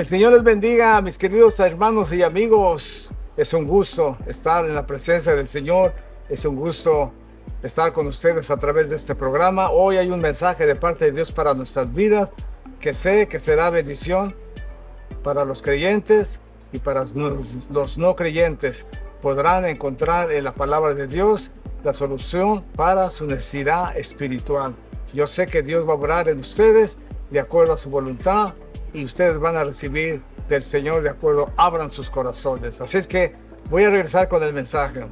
Que el Señor les bendiga, mis queridos hermanos y amigos. Es un gusto estar en la presencia del Señor. Es un gusto estar con ustedes a través de este programa. Hoy hay un mensaje de parte de Dios para nuestras vidas que sé que será bendición para los creyentes y para los no creyentes. Podrán encontrar en la palabra de Dios la solución para su necesidad espiritual. Yo sé que Dios va a obrar en ustedes de acuerdo a su voluntad y ustedes van a recibir del Señor de acuerdo, abran sus corazones. Así es que voy a regresar con el mensaje.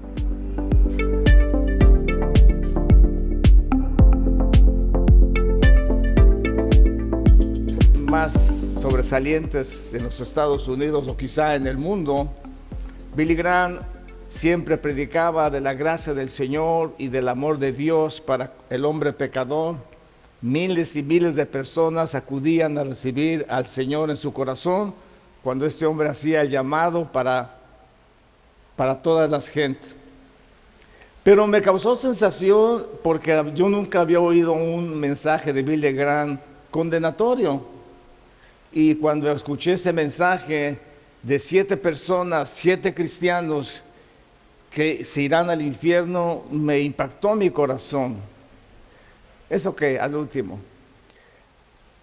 Más sobresalientes en los Estados Unidos o quizá en el mundo, Billy Graham siempre predicaba de la gracia del Señor y del amor de Dios para el hombre pecador. Miles y miles de personas acudían a recibir al Señor en su corazón cuando este hombre hacía el llamado para todas las gentes. Pero me causó sensación porque yo nunca había oído un mensaje de Billy Graham condenatorio. Y cuando escuché este mensaje de 7 personas, 7 cristianos que se irán al infierno, me impactó mi corazón. Eso que al último.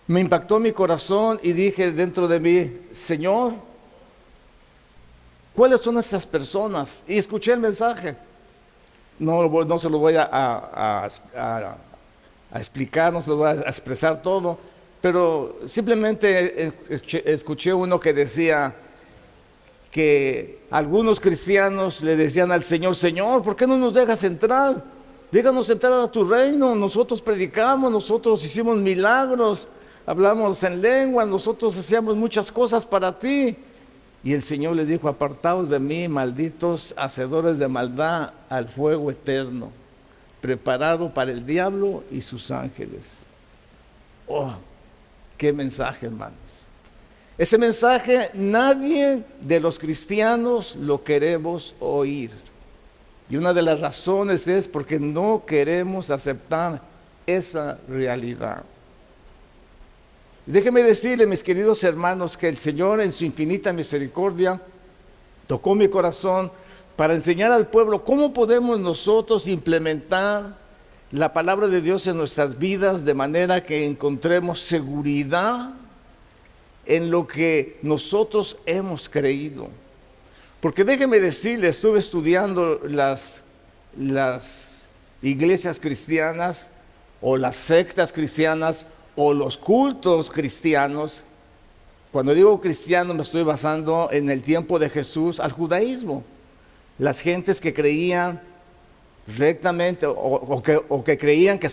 Me impactó mi corazón y dije dentro de mí, Señor, ¿cuáles son esas personas? Y escuché el mensaje. No se lo voy a explicar, no se lo voy a expresar todo, pero simplemente escuché uno que decía que algunos cristianos le decían al Señor, Señor, ¿por qué no nos dejas entrar? Déjanos entrar a tu reino, nosotros predicamos, nosotros hicimos milagros, hablamos en lengua, nosotros hacíamos muchas cosas para ti. Y el Señor les dijo, apartaos de mí, malditos hacedores de maldad, al fuego eterno, preparado para el diablo y sus ángeles. Oh, qué mensaje, hermanos. Ese mensaje nadie de los cristianos lo queremos oír. Y una de las razones es porque no queremos aceptar esa realidad. Déjenme decirle, mis queridos hermanos, que el Señor en su infinita misericordia tocó mi corazón para enseñar al pueblo cómo podemos nosotros implementar la palabra de Dios en nuestras vidas de manera que encontremos seguridad en lo que nosotros hemos creído. Porque déjeme decirle, estuve estudiando las iglesias cristianas o las sectas cristianas o los cultos cristianos. Cuando digo cristiano me estoy basando en el tiempo de Jesús al judaísmo. Las gentes que creían rectamente o que creían que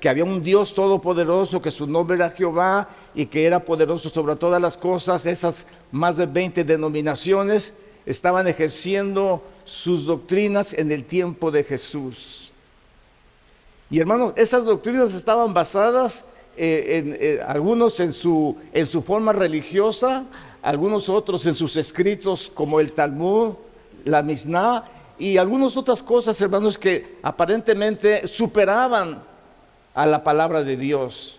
había un Dios todopoderoso, que su nombre era Jehová y que era poderoso sobre todas las cosas. Esas más de 20 denominaciones estaban ejerciendo sus doctrinas en el tiempo de Jesús. Y hermanos, esas doctrinas estaban basadas algunos en su forma religiosa, algunos otros en sus escritos como el Talmud, la Misná y algunas otras cosas, hermanos, que aparentemente superaban a la palabra de Dios.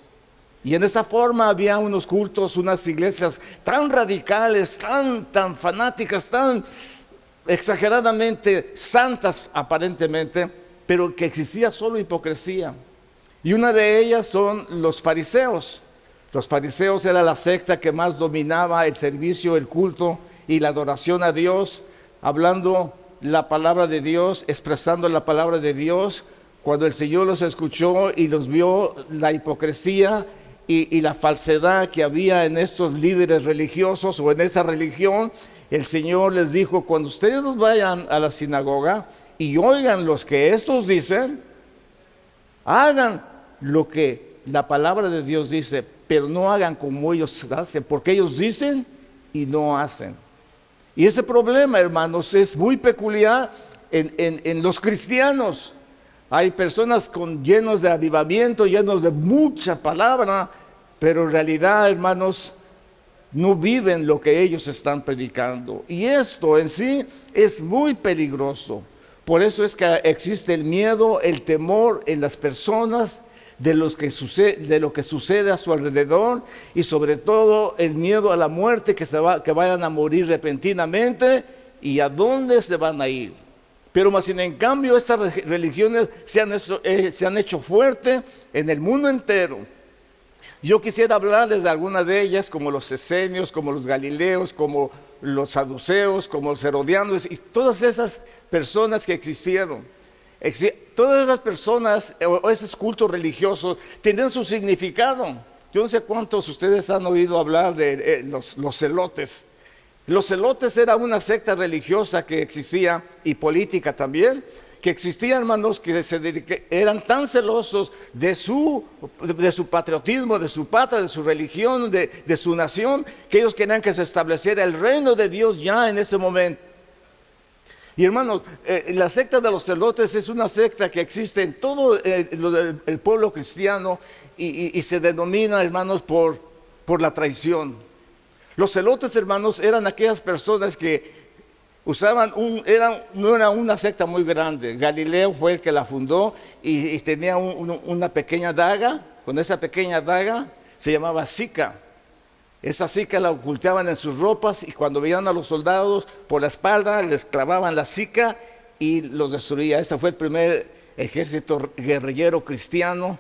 Y en esta forma había unos cultos, unas iglesias tan radicales, tan fanáticas, tan exageradamente santas aparentemente, pero que existía solo hipocresía. Y una de ellas son los fariseos. Los fariseos era la secta que más dominaba el servicio, el culto y la adoración a Dios, hablando la palabra de Dios, expresando la palabra de Dios. Cuando el Señor los escuchó y los vio la hipocresía y la falsedad que había en estos líderes religiosos o en esta religión, el Señor les dijo, cuando ustedes vayan a la sinagoga y oigan los que estos dicen, hagan lo que la palabra de Dios dice, pero no hagan como ellos hacen, porque ellos dicen y no hacen. Y ese problema, hermanos, es muy peculiar en los cristianos. Hay personas llenos de avivamiento, llenos de mucha palabra, pero en realidad, hermanos, no viven lo que ellos están predicando. Y esto en sí es muy peligroso. Por eso es que existe el miedo, el temor en las personas de lo que sucede a su alrededor, y sobre todo el miedo a la muerte, que vayan a morir repentinamente y a dónde se van a ir. Pero más sin en cambio estas religiones se han hecho fuertes en el mundo entero. Yo quisiera hablarles de algunas de ellas, como los esenios, como los galileos, como los saduceos, como los herodianos, y todas esas personas que existieron. Todas esas personas o esos cultos religiosos tenían su significado. Yo no sé cuántos de ustedes han oído hablar de los celotes. Los celotes era una secta religiosa que existía, y política también, que existían, hermanos, que eran tan celosos de su patriotismo, de su patria, de su religión, de su nación, que ellos querían que se estableciera el reino de Dios ya en ese momento. Y hermanos, la secta de los celotes es una secta que existe en todo el pueblo cristiano, y se denomina, hermanos, por la traición. Los celotes, hermanos, eran aquellas personas que usaban, no era una secta muy grande. Galileo fue el que la fundó, y tenía una pequeña daga. Con esa pequeña daga se llamaba sica. Esa sica la ocultaban en sus ropas, y cuando veían a los soldados por la espalda, les clavaban la sica y los destruía. Este fue el primer ejército guerrillero cristiano,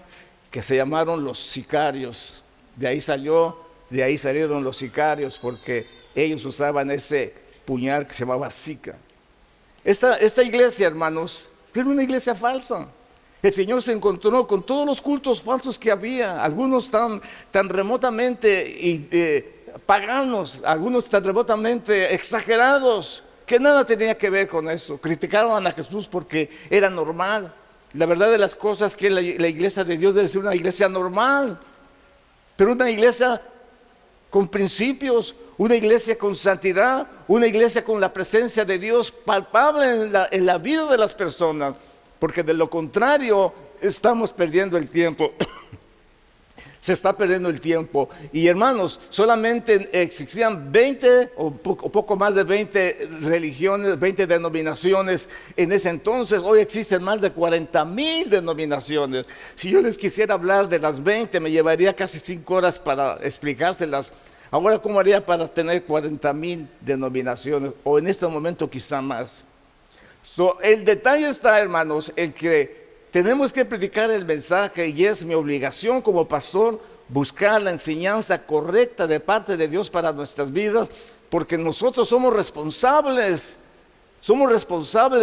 que se llamaron los sicarios. De ahí salieron los sicarios, porque ellos usaban ese puñal que se llamaba sica. Esta iglesia, hermanos, era una iglesia falsa. El Señor se encontró con todos los cultos falsos que había, algunos tan remotamente paganos, algunos tan remotamente exagerados, que nada tenía que ver con eso. Criticaban a Jesús porque era normal. La verdad de las cosas es que la iglesia de Dios debe ser una iglesia normal, pero una iglesia con principios, una iglesia con santidad, una iglesia con la presencia de Dios palpable en la vida de las personas, porque de lo contrario estamos perdiendo el tiempo. Se está perdiendo el tiempo. Y hermanos, solamente existían 20 o poco más de 20 religiones, 20 denominaciones en ese entonces. Hoy existen más de 40,000 denominaciones. Si yo les quisiera hablar de las 20, me llevaría casi 5 horas para explicárselas. Ahora, ¿cómo haría para tener 40,000 denominaciones? O en este momento quizá más. El detalle está, hermanos, en que tenemos que predicar el mensaje, y es mi obligación como pastor buscar la enseñanza correcta de parte de Dios para nuestras vidas, porque nosotros somos responsables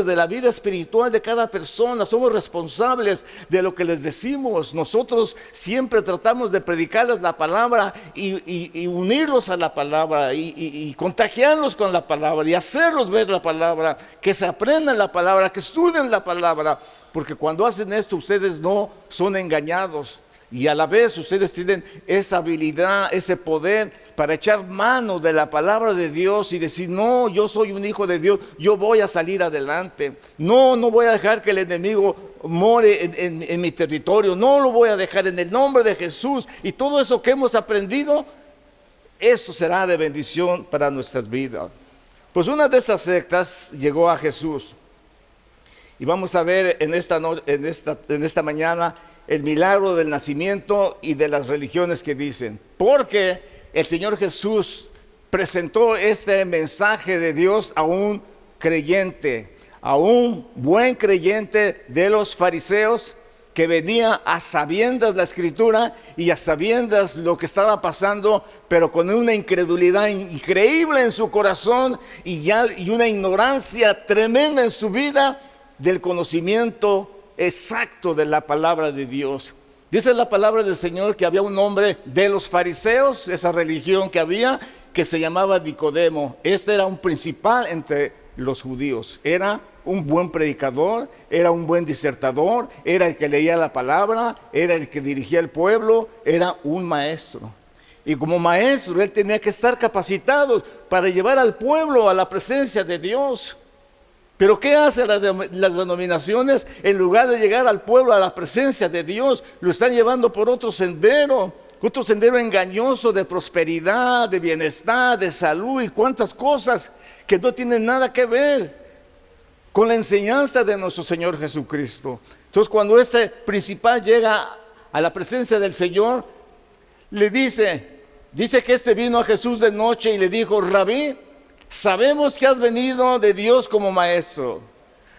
de la vida espiritual de cada persona, somos responsables de lo que les decimos. Nosotros siempre tratamos de predicarles la palabra y unirlos a la palabra y contagiarlos con la palabra y hacerlos ver la palabra, que se aprendan la palabra, que estudien la palabra, porque cuando hacen esto ustedes no son engañados. Y a la vez ustedes tienen esa habilidad, ese poder para echar mano de la palabra de Dios y decir: no, yo soy un hijo de Dios, yo voy a salir adelante. No voy a dejar que el enemigo more en mi territorio. No lo voy a dejar, en el nombre de Jesús. Y todo eso que hemos aprendido, eso será de bendición para nuestras vidas. Pues una de estas sectas llegó a Jesús. Y vamos a ver en esta mañana el milagro del nacimiento y de las religiones que dicen. Porque el Señor Jesús presentó este mensaje de Dios a un creyente, a un buen creyente de los fariseos, que venía a sabiendas la Escritura y a sabiendas lo que estaba pasando, pero con una incredulidad increíble en su corazón y una ignorancia tremenda en su vida del conocimiento exacto de la palabra de Dios. Dice la palabra del Señor que había un hombre de los fariseos, esa religión que había, que se llamaba Nicodemo. Este era un principal entre los judíos. Era un buen predicador, era un buen disertador, era el que leía la palabra, era el que dirigía el pueblo, era un maestro. Y como maestro él tenía que estar capacitado para llevar al pueblo a la presencia de Dios. Pero ¿qué hacen las denominaciones? En lugar de llegar al pueblo a la presencia de Dios, lo están llevando por otro sendero engañoso de prosperidad, de bienestar, de salud y cuantas cosas que no tienen nada que ver con la enseñanza de nuestro Señor Jesucristo. Entonces, cuando este principal llega a la presencia del Señor, le dice que este vino a Jesús de noche y le dijo: Rabí, sabemos que has venido de Dios como maestro.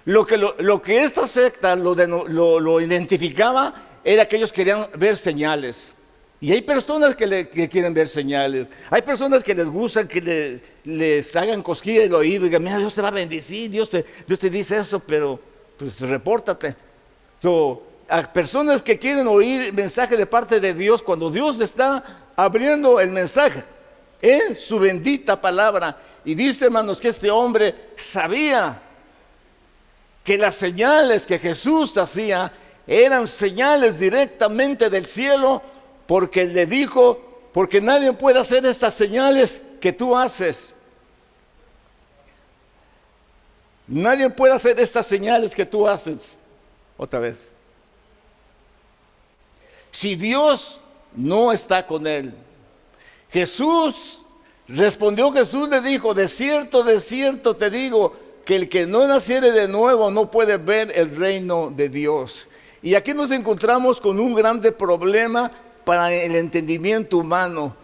Lo que esta secta lo identificaba era que ellos querían ver señales. Y hay personas que quieren ver señales. Hay personas que les gusta que les hagan cosquilla el oído y digan: mira, Dios te va a bendecir, Dios te dice eso, pero pues repórtate. A personas que quieren oír mensaje de parte de Dios cuando Dios está abriendo el mensaje en su bendita palabra. Y dice, hermanos, que este hombre sabía que las señales que Jesús hacía eran señales directamente del cielo, porque le dijo: porque nadie puede hacer estas señales que tú haces. Nadie puede hacer estas señales que tú haces. Otra vez. Si Dios no está con él. Jesús le dijo: de cierto te digo, que el que no naciere de nuevo no puede ver el reino de Dios. Y aquí nos encontramos con un grande problema para el entendimiento humano.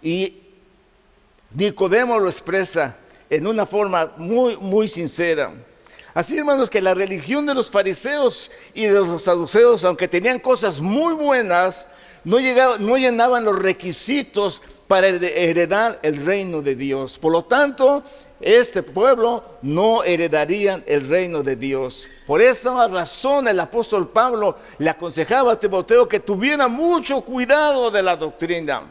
Y Nicodemo lo expresa en una forma muy, muy sincera. Así, hermanos, que la religión de los fariseos y de los saduceos, aunque tenían cosas muy buenas, no llenaban los requisitos para heredar el reino de Dios. Por lo tanto, este pueblo no heredaría el reino de Dios. Por esa razón el apóstol Pablo le aconsejaba a Timoteo que tuviera mucho cuidado de la doctrina.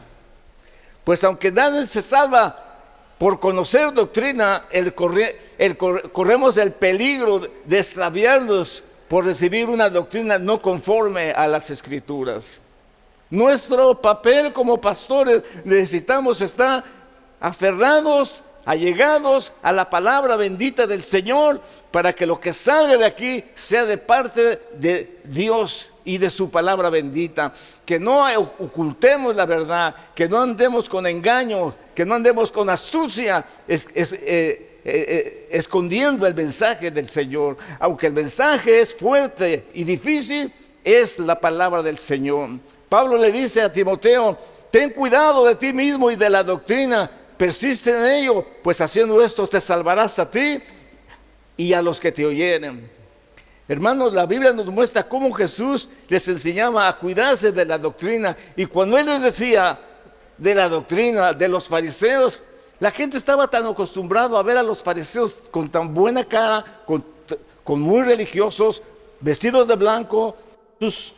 Pues aunque nadie se salva por conocer doctrina, corremos el peligro de extraviarnos por recibir una doctrina no conforme a las Escrituras. Nuestro papel como pastores necesitamos estar aferrados, allegados a la palabra bendita del Señor, para que lo que salga de aquí sea de parte de Dios y de su palabra bendita. Que no ocultemos la verdad, que no andemos con engaño, que no andemos con astucia, escondiendo el mensaje del Señor. Aunque el mensaje es fuerte y difícil, es la palabra del Señor. Pablo le dice a Timoteo: ten cuidado de ti mismo y de la doctrina, persiste en ello, pues haciendo esto te salvarás a ti y a los que te oyeren. Hermanos, la Biblia nos muestra cómo Jesús les enseñaba a cuidarse de la doctrina. Y cuando Él les decía de la doctrina de los fariseos, la gente estaba tan acostumbrada a ver a los fariseos con tan buena cara, con muy religiosos, vestidos de blanco,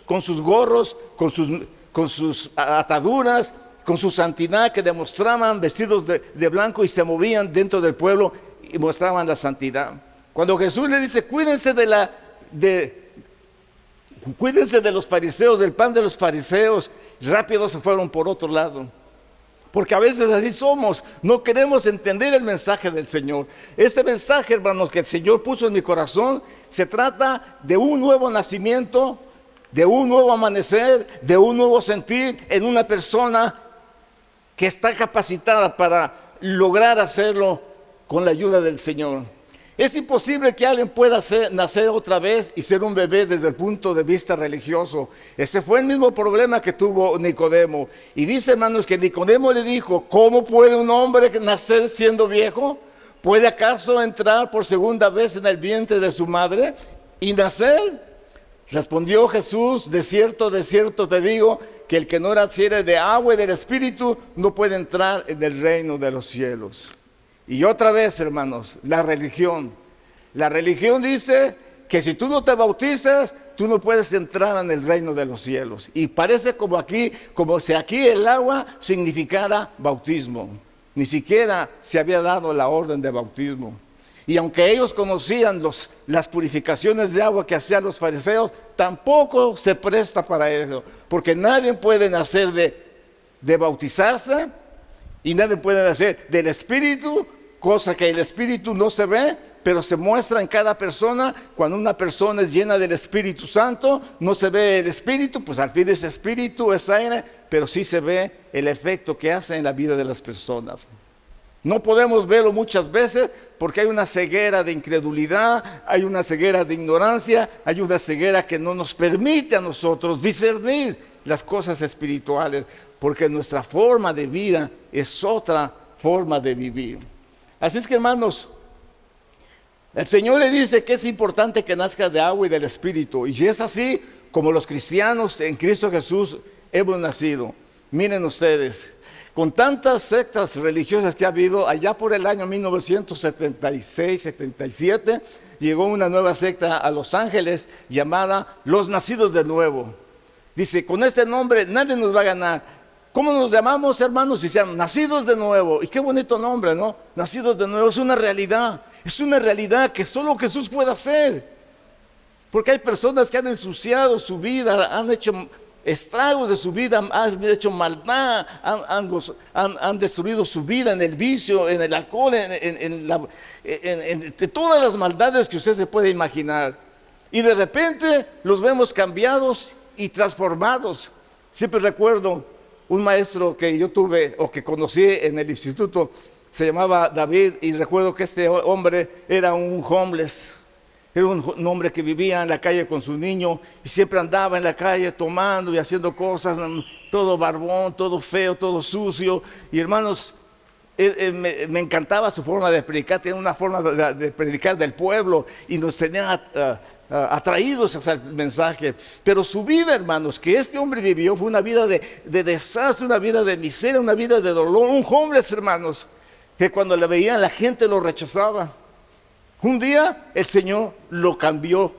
con sus gorros, con sus ataduras, con su santidad, que demostraban vestidos de blanco y se movían dentro del pueblo y mostraban la santidad. Cuando Jesús le dice: cuídense de los fariseos, del pan de los fariseos, rápido se fueron por otro lado. Porque a veces así somos, no queremos entender el mensaje del Señor. Este mensaje, hermanos, que el Señor puso en mi corazón, se trata de un nuevo nacimiento, de un nuevo amanecer, de un nuevo sentir en una persona que está capacitada para lograr hacerlo con la ayuda del Señor. Es imposible que alguien pueda nacer otra vez y ser un bebé desde el punto de vista religioso. Ese fue el mismo problema que tuvo Nicodemo. Y dice, hermanos, que Nicodemo le dijo: ¿cómo puede un hombre nacer siendo viejo? ¿Puede acaso entrar por segunda vez en el vientre de su madre y nacer? Respondió Jesús: de cierto te digo, que el que no naciere de agua y del Espíritu no puede entrar en el reino de los cielos. Y otra vez, hermanos, la religión dice que si tú no te bautizas, tú no puedes entrar en el reino de los cielos. Y parece como si aquí el agua significara bautismo. Ni siquiera se había dado la orden de bautismo. Y aunque ellos conocían las purificaciones de agua que hacían los fariseos, tampoco se presta para eso. Porque nadie puede nacer de bautizarse y nadie puede nacer del Espíritu, cosa que el Espíritu no se ve, pero se muestra en cada persona. Cuando una persona es llena del Espíritu Santo, no se ve el Espíritu, pues al fin ese Espíritu es aire, pero sí se ve el efecto que hace en la vida de las personas. No podemos verlo muchas veces porque hay una ceguera de incredulidad, hay una ceguera de ignorancia, hay una ceguera que no nos permite a nosotros discernir las cosas espirituales, porque nuestra forma de vida es otra forma de vivir. Así es que, hermanos, el Señor le dice que es importante que nazca de agua y del Espíritu, y es así como los cristianos en Cristo Jesús hemos nacido. Miren ustedes, con tantas sectas religiosas que ha habido, allá por el año 1976-77, llegó una nueva secta a Los Ángeles llamada Los Nacidos de Nuevo. Dice, con este nombre nadie nos va a ganar. ¿Cómo nos llamamos, hermanos? Dicen, Nacidos de Nuevo. Y qué bonito nombre, ¿no? Nacidos de Nuevo, es una realidad que solo Jesús puede hacer. Porque hay personas que han ensuciado su vida, han hecho estragos de su vida, han hecho maldad, han destruido su vida en el vicio, en el alcohol, en todas las maldades que usted se puede imaginar. Y de repente los vemos cambiados y transformados. Siempre recuerdo un maestro que yo tuve o que conocí en el instituto, se llamaba David, y recuerdo que este hombre era un homeless. Era un hombre que vivía en la calle con su niño y siempre andaba en la calle tomando y haciendo cosas, todo barbón, todo feo, todo sucio. Y hermanos, me encantaba su forma de predicar, tenía una forma de predicar del pueblo y nos tenía atraídos hacia el mensaje. Pero su vida, hermanos, que este hombre vivió fue una vida de desastre, una vida de miseria, una vida de dolor. Un homeless, hermanos, que cuando le veían la gente lo rechazaba. Un día el Señor lo cambió.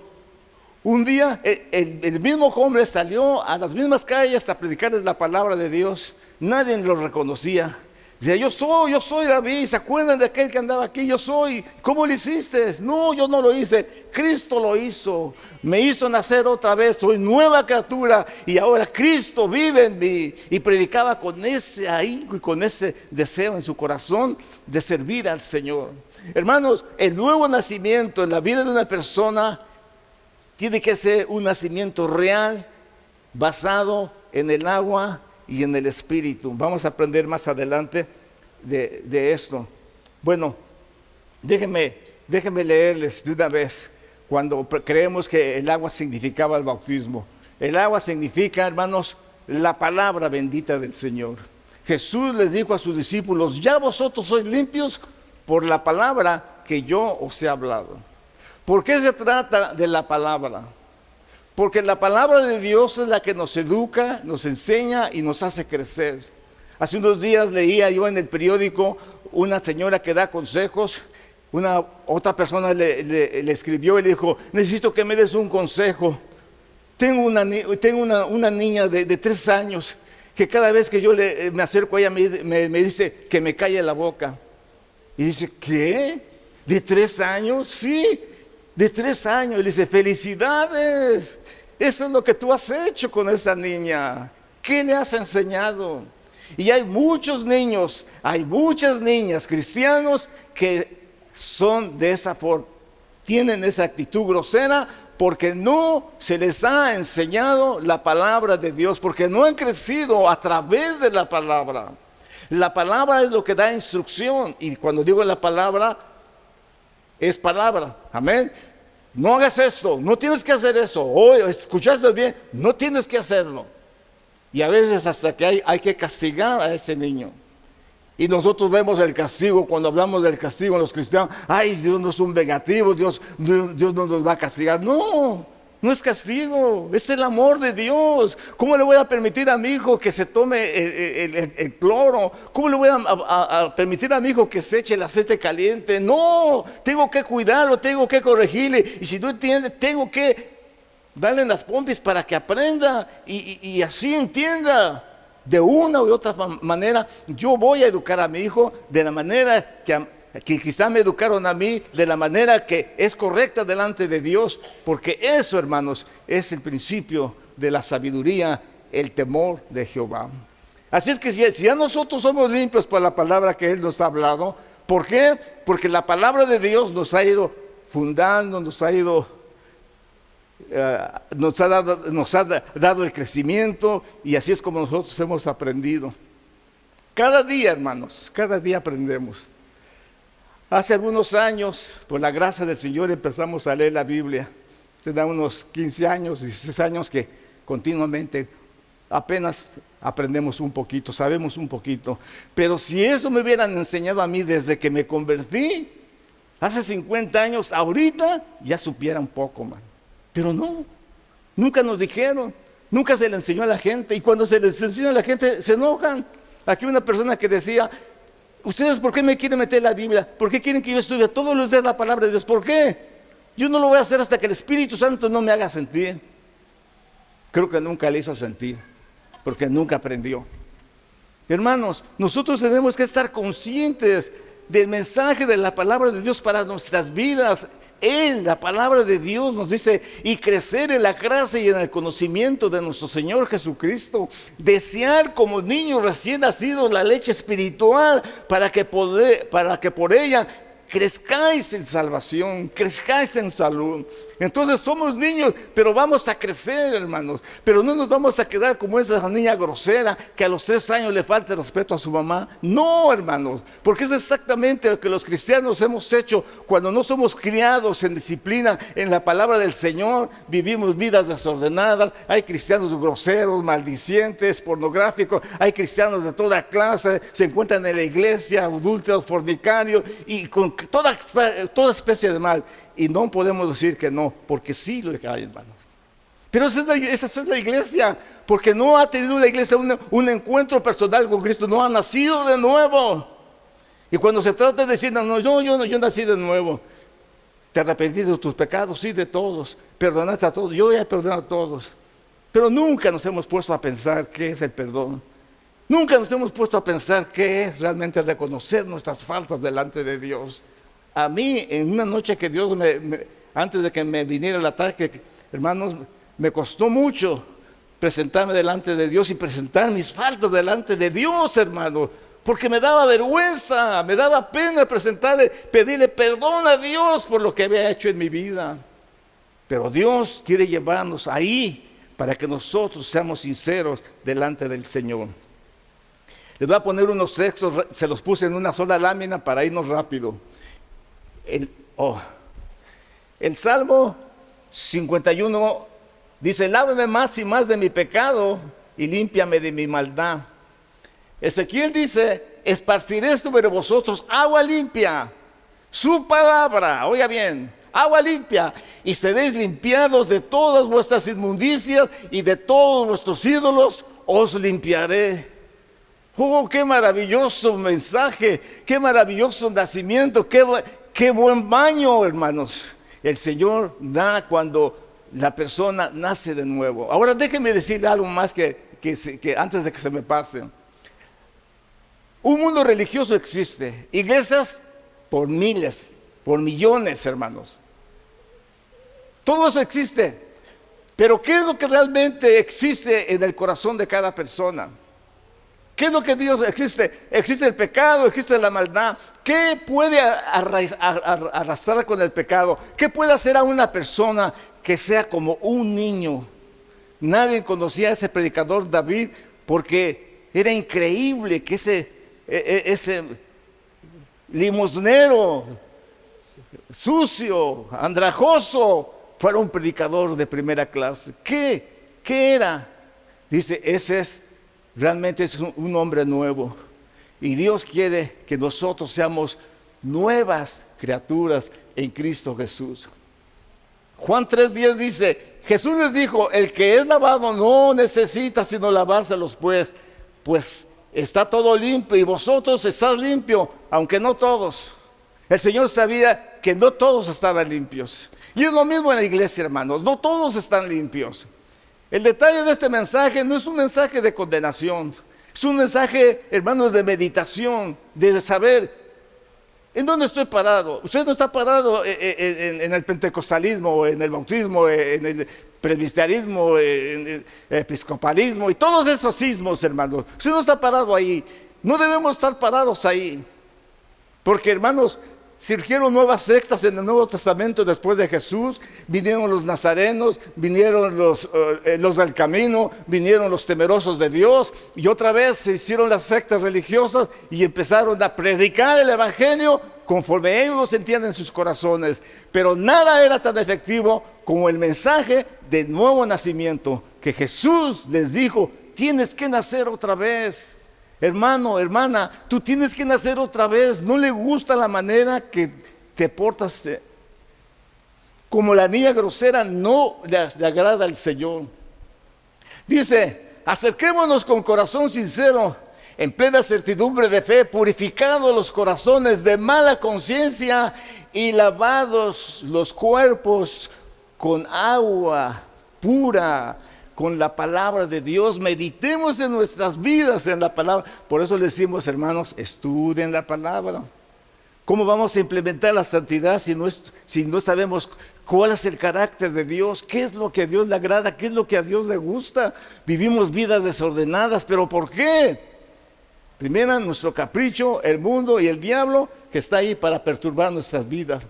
Un día el mismo hombre salió a las mismas calles a predicarles la palabra de Dios. Nadie lo reconocía. Decía, yo soy David. ¿Se acuerdan de aquel que andaba aquí? Yo soy. ¿Cómo lo hiciste? No, yo no lo hice. Cristo lo hizo. Me hizo nacer otra vez. Soy nueva criatura y ahora Cristo vive en mí. Y predicaba con ese ahínco y con ese deseo en su corazón de servir al Señor. Hermanos, el nuevo nacimiento en la vida de una persona tiene que ser un nacimiento real, basado en el agua y en el Espíritu. Vamos a aprender más adelante de esto. Bueno, déjenme leerles de una vez cuando creemos que el agua significaba el bautismo. El agua significa, hermanos, la palabra bendita del Señor. Jesús les dijo a sus discípulos, ya vosotros sois limpios por la palabra que yo os he hablado. ¿Por qué se trata de la palabra? Porque la palabra de Dios es la que nos educa, nos enseña y nos hace crecer. Hace unos días leía yo en el periódico una señora que da consejos. Otra persona le escribió y le dijo, necesito que me des un consejo. Tengo una niña de 3 años que cada vez que yo me acerco a ella me dice que me calle la boca. Y dice, ¿qué? ¿De 3 años? Sí, de 3 años. Y le dice, felicidades. Eso es lo que tú has hecho con esa niña. ¿Qué le has enseñado? Y hay muchos niños, hay muchas niñas cristianos que son de esa forma. Tienen esa actitud grosera porque no se les ha enseñado la palabra de Dios, porque no han crecido a través de la palabra. La palabra es lo que da instrucción, y cuando digo la palabra, es palabra, amén. No hagas esto, no tienes que hacer eso. Oye, ¿escuchaste bien? No tienes que hacerlo. Y a veces hasta que hay que castigar a ese niño. Y nosotros vemos el castigo, cuando hablamos del castigo en los cristianos, ay, Dios no es un vengativo, Dios no nos va a castigar. No, no es castigo, es el amor de Dios. ¿Cómo le voy a permitir a mi hijo que se tome el cloro? ¿Cómo le voy a permitir a mi hijo que se eche el aceite caliente? No, tengo que cuidarlo, tengo que corregirle. Y si no entiende, tengo que darle las pompis para que aprenda y así entienda. De una u otra manera, yo voy a educar a mi hijo de la manera que quizá me educaron a mí, de la manera que es correcta delante de Dios, porque eso, hermanos, es el principio de la sabiduría, el temor de Jehová. Así es que si ya nosotros somos limpios por la palabra que Él nos ha hablado, ¿por qué? Porque la palabra de Dios nos ha ido fundando, nos ha dado el crecimiento, y así es como nosotros hemos aprendido. Cada día, hermanos, cada día aprendemos. Hace algunos años, por la gracia del Señor, empezamos a leer la Biblia. Tenía unos 15 años, 16 años que continuamente apenas aprendemos un poquito, sabemos un poquito. Pero si eso me hubieran enseñado a mí desde que me convertí, hace 50 años, ahorita ya supiera un poco, man. Pero no, nunca nos dijeron, nunca se le enseñó a la gente. Y cuando se les enseña a la gente, se enojan. Aquí una persona que decía, ¿ustedes por qué me quieren meter la Biblia? ¿Por qué quieren que yo estudie todos los días la palabra de Dios? ¿Por qué? Yo no lo voy a hacer hasta que el Espíritu Santo no me haga sentir. Creo que nunca le hizo sentir, porque nunca aprendió. Hermanos, nosotros tenemos que estar conscientes del mensaje de la palabra de Dios para nuestras vidas. Él, la palabra de Dios, nos dice, y crecer en la gracia y en el conocimiento de nuestro Señor Jesucristo. Desear como niños recién nacidos la leche espiritual para que por ella crezcáis en salvación, crezcáis en salud. Entonces somos niños, pero vamos a crecer, hermanos. Pero no nos vamos a quedar como esa niña grosera que a los 3 años le falta respeto a su mamá. No, hermanos, porque es exactamente lo que los cristianos hemos hecho cuando no somos criados en disciplina, en la palabra del Señor. Vivimos vidas desordenadas. Hay cristianos groseros, maldicientes, pornográficos. Hay cristianos de toda clase, se encuentran en la iglesia, adúlteros, fornicarios y con toda especie de mal. Y no podemos decir que no, porque sí lo hay, hermanos. Pero esa es la iglesia, porque no ha tenido la iglesia un encuentro personal con Cristo, no ha nacido de nuevo. Y cuando se trata de decir, no, yo nací de nuevo. ¿Te arrepentiste de tus pecados? Sí, de todos. ¿Perdonaste a todos? Yo ya he perdonado a todos. Pero nunca nos hemos puesto a pensar qué es el perdón. Nunca nos hemos puesto a pensar qué es realmente reconocer nuestras faltas delante de Dios. A mí, en una noche que Dios antes de que me viniera el ataque, hermanos, me costó mucho presentarme delante de Dios y presentar mis faltas delante de Dios, hermano, porque me daba vergüenza, me daba pena pedirle perdón a Dios por lo que había hecho en mi vida. Pero Dios quiere llevarnos ahí para que nosotros seamos sinceros delante del Señor. Les voy a poner unos textos, se los puse en una sola lámina para irnos rápido. El Salmo 51 dice, lávame más y más de mi pecado y límpiame de mi maldad. Ezequiel dice, esparciré sobre vosotros agua limpia, su palabra, oiga bien, agua limpia, y seréis limpiados de todas vuestras inmundicias y de todos vuestros ídolos os limpiaré. Oh, qué maravilloso mensaje, qué maravilloso nacimiento, qué buen baño, hermanos. El Señor da cuando la persona nace de nuevo. Ahora déjenme decirle algo más que antes de que se me pase. Un mundo religioso existe, iglesias por miles, por millones, hermanos. Todo eso existe, pero ¿qué es lo que realmente existe en el corazón de cada persona? ¿Qué es lo que Dios existe? Existe el pecado, existe la maldad. ¿Qué puede arrastrar con el pecado? ¿Qué puede hacer a una persona que sea como un niño? Nadie conocía a ese predicador David porque era increíble que ese limosnero, sucio, andrajoso, fuera un predicador de primera clase. ¿Qué era? Dice, realmente es un hombre nuevo. Y Dios quiere que nosotros seamos nuevas criaturas en Cristo Jesús. Juan 3:10 dice, Jesús les dijo, el que es lavado no necesita sino lavarse los pies, pues está todo limpio y vosotros estás limpio, aunque no todos. El Señor sabía que no todos estaban limpios. Y es lo mismo en la iglesia, hermanos, no todos están limpios. El detalle de este mensaje no es un mensaje de condenación, es un mensaje, hermanos, de meditación, de saber en dónde estoy parado. Usted no está parado en el pentecostalismo, en el bautismo, en el presbiterismo, en el episcopalismo y todos esos sismos, hermanos. Usted no está parado ahí, no debemos estar parados ahí, porque, hermanos, surgieron nuevas sectas en el Nuevo Testamento después de Jesús. Vinieron los nazarenos, vinieron los del camino, vinieron los temerosos de Dios, y otra vez se hicieron las sectas religiosas y empezaron a predicar el evangelio conforme ellos lo sentían en sus corazones. Pero nada era tan efectivo como el mensaje del nuevo nacimiento que Jesús les dijo: tienes que nacer otra vez. Hermano, hermana, tú tienes que nacer otra vez. No le gusta la manera que te portas como la niña grosera, no le agrada al Señor. Dice, acerquémonos con corazón sincero, en plena certidumbre de fe, purificados los corazones de mala conciencia y lavados los cuerpos con agua pura, con la palabra de Dios. Meditemos en nuestras vidas en la palabra. Por eso le decimos, hermanos, estudien la palabra. ¿Cómo vamos a implementar la santidad si no sabemos cuál es el carácter de Dios? ¿Qué es lo que a Dios le agrada? ¿Qué es lo que a Dios le gusta? Vivimos vidas desordenadas, ¿pero por qué? Primero, nuestro capricho, el mundo y el diablo que está ahí para perturbar nuestras vidas.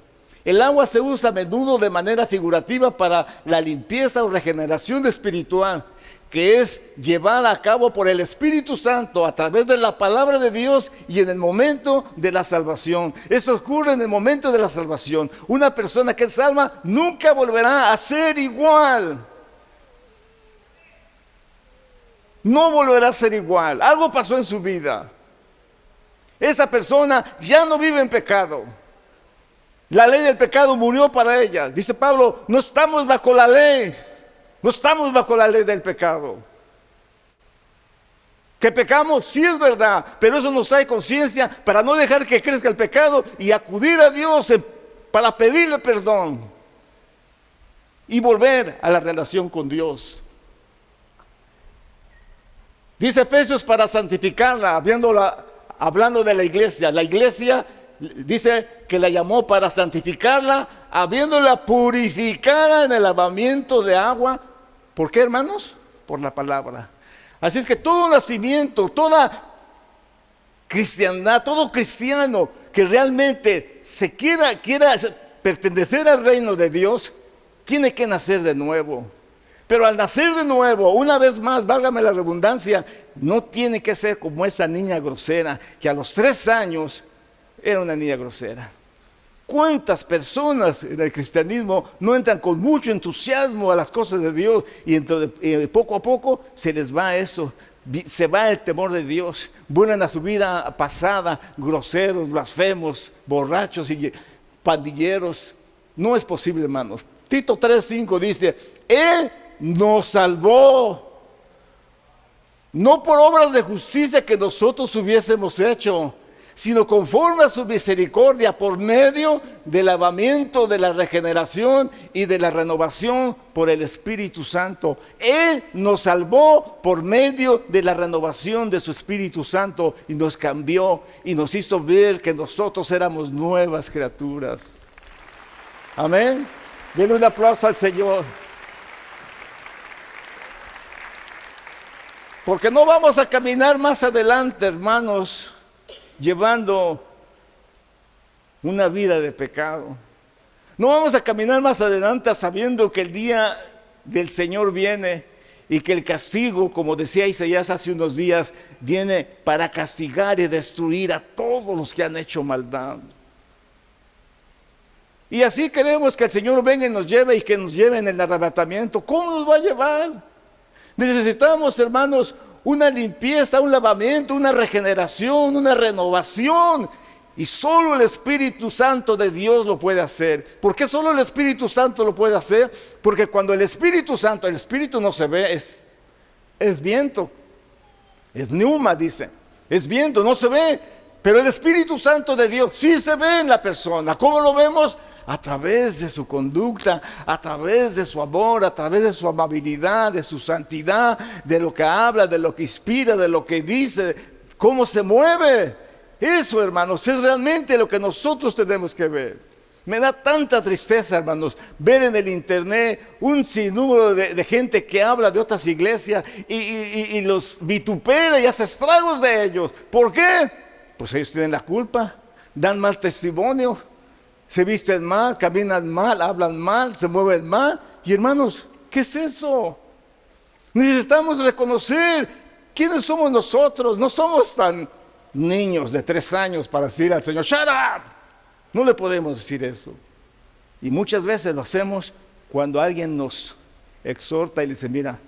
El agua se usa a menudo de manera figurativa para la limpieza o regeneración espiritual, que es llevada a cabo por el Espíritu Santo a través de la palabra de Dios y en el momento de la salvación. Esto ocurre en el momento de la salvación. Una persona que es salva nunca volverá a ser igual. No volverá a ser igual. Algo pasó en su vida. Esa persona ya no vive en pecado. La ley del pecado murió para ella. Dice Pablo, no estamos bajo la ley. No estamos bajo la ley del pecado. ¿Que pecamos? Sí, es verdad, pero eso nos trae conciencia para no dejar que crezca el pecado y acudir a Dios para pedirle perdón y volver a la relación con Dios. Dice Efesios, para santificarla, hablando de la iglesia. La iglesia dice que la llamó para santificarla, habiéndola purificada en el lavamiento de agua. ¿Por qué, hermanos? Por la palabra. Así es que todo nacimiento, toda cristiandad, todo cristiano que realmente quiera pertenecer al reino de Dios, tiene que nacer de nuevo. Pero al nacer de nuevo, una vez más, válgame la redundancia, no tiene que ser como esa niña grosera, que a los 3 años era una niña grosera. ¿Cuántas personas en el cristianismo no entran con mucho entusiasmo a las cosas de Dios y poco a poco se les va eso, se va el temor de Dios, vuelven a su vida pasada, groseros, blasfemos, borrachos y pandilleros? No es posible, hermanos. Tito 3:5 dice, Él nos salvó, no por obras de justicia que nosotros hubiésemos hecho, sino conforme a su misericordia, por medio del lavamiento, de la regeneración y de la renovación por el Espíritu Santo. Él nos salvó por medio de la renovación de su Espíritu Santo y nos cambió y nos hizo ver que nosotros éramos nuevas criaturas. Amén. Denle un aplauso al Señor. Porque no vamos a caminar más adelante, hermanos, llevando una vida de pecado. No vamos a caminar más adelante sabiendo que el día del Señor viene y que el castigo, como decía Isaías hace unos días, viene para castigar y destruir a todos los que han hecho maldad. Y así queremos que el Señor venga y nos lleve, y que nos lleve en el arrebatamiento. ¿Cómo nos va a llevar? Necesitamos, hermanos, una limpieza, un lavamiento, una regeneración, una renovación. Y solo el Espíritu Santo de Dios lo puede hacer. ¿Por qué solo el Espíritu Santo lo puede hacer? Porque cuando el Espíritu Santo, el Espíritu no se ve, es viento. Es pneuma, dice. Es viento, no se ve. Pero el Espíritu Santo de Dios sí se ve en la persona. ¿Cómo lo vemos? A través de su conducta, a través de su amor, a través de su amabilidad, de su santidad, de lo que habla, de lo que inspira, de lo que dice, cómo se mueve. Eso, hermanos, es realmente lo que nosotros tenemos que ver. Me da tanta tristeza, hermanos, ver en el internet un sinnúmero de gente que habla de otras iglesias y los vitupera y hace estragos de ellos. ¿Por qué? Pues ellos tienen la culpa, dan mal testimonio. Se visten mal, caminan mal, hablan mal, se mueven mal. Y hermanos, ¿qué es eso? Necesitamos reconocer quiénes somos nosotros. No somos tan niños de 3 años para decir al Señor, ¡shut up! No le podemos decir eso. Y muchas veces lo hacemos cuando alguien nos exhorta y le dice, mira,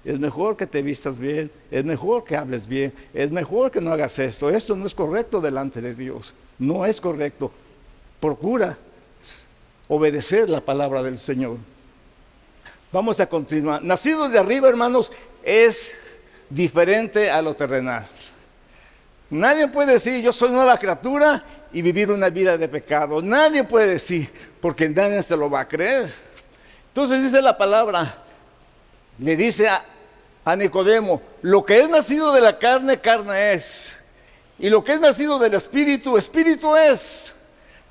es mejor que te vistas bien, es mejor que hables bien, es mejor que no hagas esto. Esto no es correcto delante de Dios, no es correcto. Procura obedecer la palabra del Señor. Vamos a continuar. Nacidos de arriba, hermanos, es diferente a lo terrenal. Nadie puede decir, yo soy nueva criatura y vivir una vida de pecado. Nadie puede decir, porque nadie se lo va a creer. Entonces dice la palabra, le dice a Nicodemo, lo que es nacido de la carne, carne es. Y lo que es nacido del Espíritu, Espíritu es.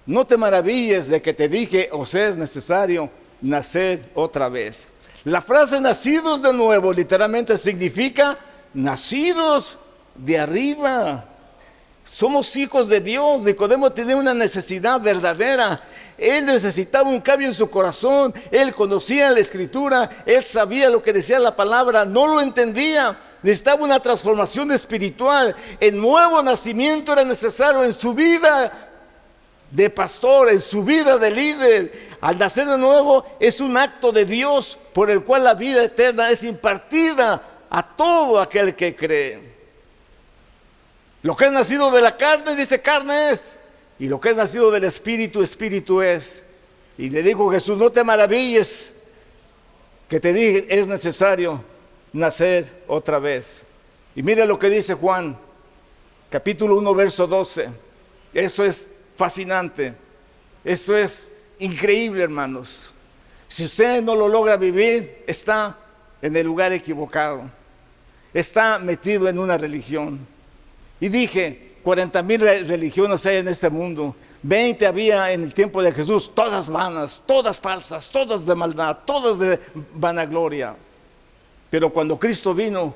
No te maravilles de que te dije, os es necesario nacer otra vez. La frase nacidos de nuevo literalmente significa nacidos de arriba. Somos hijos de Dios. Nicodemo tenía una necesidad verdadera. Él necesitaba un cambio en su corazón. Él conocía la Escritura. Él sabía lo que decía la palabra. No lo entendía. Necesitaba una transformación espiritual. El nuevo nacimiento era necesario en su vida de pastor, en su vida de líder. Al nacer de nuevo es un acto de Dios por el cual la vida eterna es impartida a todo aquel que cree. Lo que es nacido de la carne, dice, carne es. Y lo que es nacido del Espíritu, Espíritu es. Y le dijo Jesús, no te maravilles que te dije, es necesario nacer otra vez. Y mira lo que dice Juan, capítulo 1, verso 12. Eso es fascinante. Eso es increíble, hermanos. Si usted no lo logra vivir, está en el lugar equivocado. Está metido en una religión. Y dije, 40,000 religiones hay en este mundo. 20 había en el tiempo de Jesús, todas vanas, todas falsas, todas de maldad, todas de vanagloria. Pero cuando Cristo vino,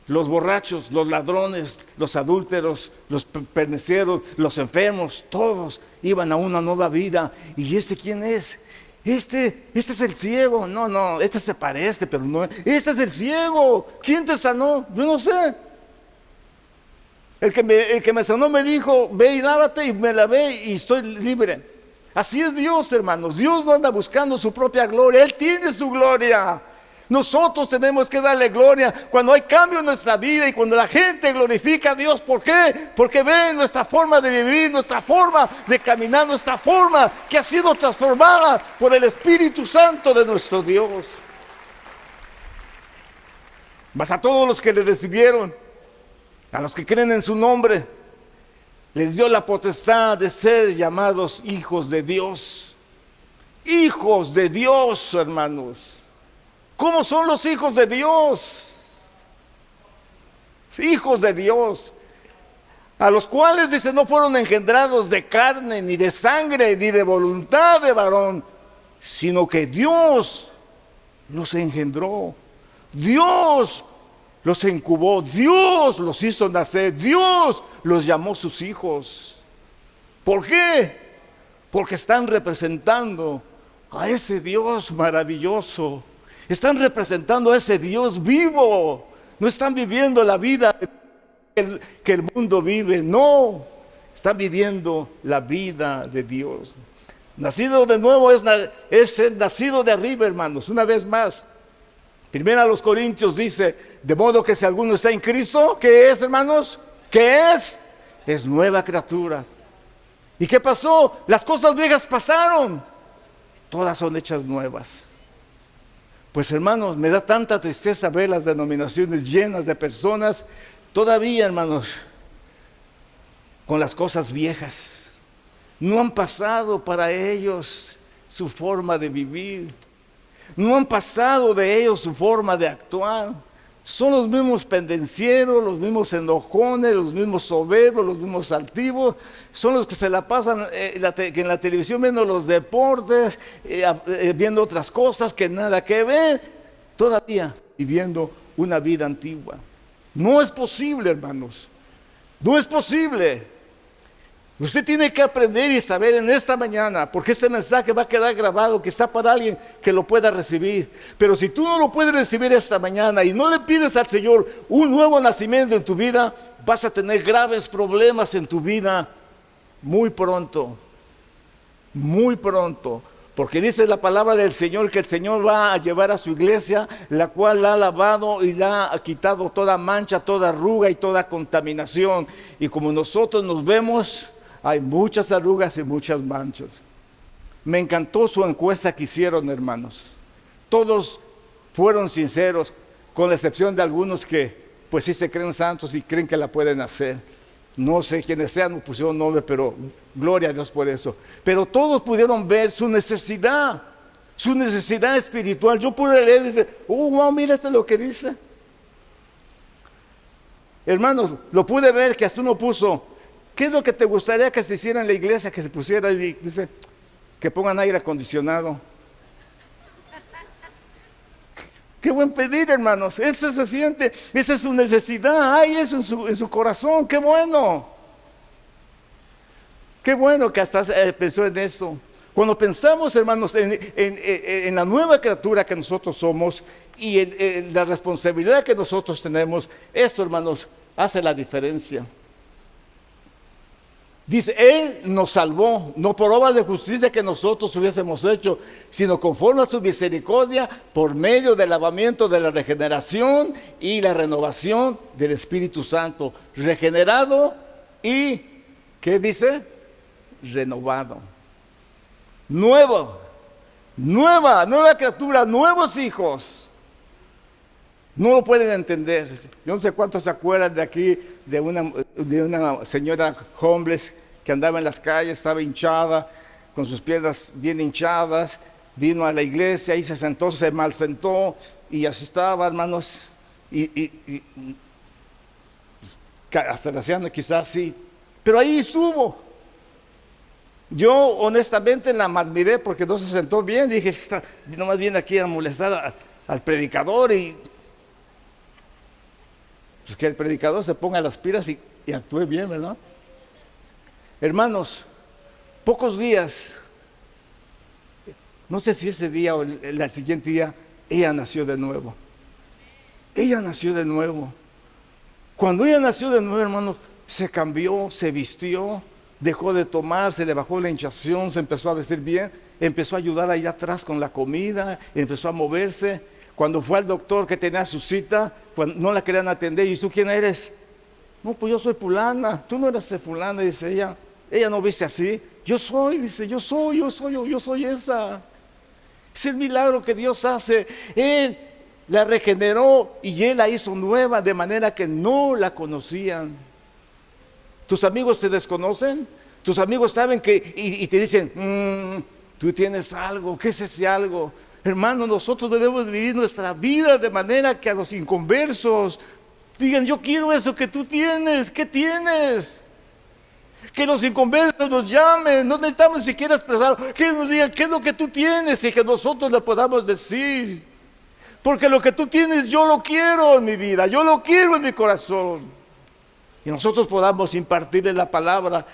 los borrachos, los ladrones, los adúlteros, los perneceros, los enfermos, todos iban a una nueva vida. ¿Y este quién es? Este es el ciego. No, este se parece, pero no. Este es el ciego. ¿Quién te sanó? Yo no sé. El que me sanó me dijo, ve y lávate, y me lavé y estoy libre. Así es Dios, hermanos. Dios no anda buscando su propia gloria. Él tiene su gloria. Nosotros tenemos que darle gloria cuando hay cambio en nuestra vida y cuando la gente glorifica a Dios. ¿Por qué? Porque ven nuestra forma de vivir, nuestra forma de caminar, nuestra forma que ha sido transformada por el Espíritu Santo de nuestro Dios. Mas a todos los que le recibieron, a los que creen en su nombre, les dio la potestad de ser llamados hijos de Dios. Hijos de Dios, hermanos. ¿Cómo son los hijos de Dios? Hijos de Dios, a los cuales, dice, no fueron engendrados de carne, ni de sangre, ni de voluntad de varón, sino que Dios los engendró. Dios los incubó, Dios los hizo nacer, Dios los llamó sus hijos. ¿Por qué? Porque están representando a ese Dios maravilloso. Están representando a ese Dios vivo. No están viviendo la vida que el mundo vive. No, están viviendo la vida de Dios. Nacido de nuevo es el nacido de arriba, hermanos. Una vez más, primero a los Corintios dice, de modo que si alguno está en Cristo, ¿qué es, hermanos? ¿Qué es? Es nueva criatura. ¿Y qué pasó? Las cosas viejas pasaron. Todas son hechas nuevas. Pues hermanos, me da tanta tristeza ver las denominaciones llenas de personas todavía, hermanos, con las cosas viejas. No han pasado para ellos su forma de vivir. No han pasado de ellos su forma de actuar. Son los mismos pendencieros, los mismos enojones, los mismos soberbios, los mismos altivos. Son los que se la pasan en la televisión viendo los deportes, viendo otras cosas que nada que ver. Todavía viviendo una vida antigua. No es posible, hermanos. No es posible. Usted tiene que aprender y saber en esta mañana, porque este mensaje va a quedar grabado, que está para alguien que lo pueda recibir. Pero si tú no lo puedes recibir esta mañana y no le pides al Señor un nuevo nacimiento en tu vida, vas a tener graves problemas en tu vida muy pronto. Muy pronto. Porque dice la palabra del Señor que el Señor va a llevar a su iglesia, la cual la ha lavado y la ha quitado toda mancha, toda arruga y toda contaminación. Y como nosotros nos vemos, hay muchas arrugas y muchas manchas. Me encantó su encuesta que hicieron, hermanos. Todos fueron sinceros, con la excepción de algunos que pues sí se creen santos y creen que la pueden hacer. No sé quiénes sean, no pusieron nombre, pero gloria a Dios por eso. Pero todos pudieron ver su necesidad espiritual. Yo pude leer y decir, oh, wow, mira esto es lo que dice. Hermanos, lo pude ver que hasta uno puso, ¿qué es lo que te gustaría que se hiciera en la iglesia? Que se pusiera y dice, que pongan aire acondicionado. Qué buen pedir, hermanos. Eso se siente, esa es su necesidad, hay eso en su corazón. Qué bueno. Qué bueno que hasta pensó en eso. Cuando pensamos, hermanos, en la nueva criatura que nosotros somos y en la responsabilidad que nosotros tenemos, esto, hermanos, hace la diferencia. Dice, Él nos salvó, no por obras de justicia que nosotros hubiésemos hecho, sino conforme a su misericordia, por medio del lavamiento de la regeneración y la renovación del Espíritu Santo. Regenerado y, ¿qué dice? Renovado. Nueva criatura, nuevos hijos. No lo pueden entender. Yo no sé cuántos se acuerdan de aquí, de una señora homeless que andaba en las calles, estaba hinchada, con sus piernas bien hinchadas, vino a la iglesia y se sentó, se mal sentó y así estaba, hermanos, y hasta la hacían quizás sí, pero ahí estuvo. Yo honestamente la admiré porque no se sentó bien, dije, nomás viene aquí a molestar al predicador y pues que el predicador se ponga las pilas y actúe bien, ¿verdad? Hermanos, pocos días, no sé si ese día o el siguiente día, ella nació de nuevo. Ella nació de nuevo. Cuando ella nació de nuevo, hermanos, se cambió, se vistió, dejó de tomar, se le bajó la hinchazón, se empezó a vestir bien, empezó a ayudar allá atrás con la comida, empezó a moverse. Cuando fue al doctor que tenía su cita, pues no la querían atender. ¿Y tú quién eres? No, pues yo soy fulana. Tú no eres de fulana, dice ella. Ella no viste así. Yo soy, dice, yo soy esa. Es el milagro que Dios hace. Él la regeneró y Él la hizo nueva de manera que no la conocían. ¿Tus amigos te desconocen? ¿Tus amigos saben que y te dicen, tú tienes algo? ¿Qué es ese algo? Hermano, nosotros debemos vivir nuestra vida de manera que a los inconversos digan, yo quiero eso que tú tienes. ¿Qué tienes? Que los inconversos nos llamen, no necesitamos ni siquiera expresar, que nos digan qué es lo que tú tienes y que nosotros le podamos decir. Porque lo que tú tienes yo lo quiero en mi vida, yo lo quiero en mi corazón. Y nosotros podamos impartirle la palabra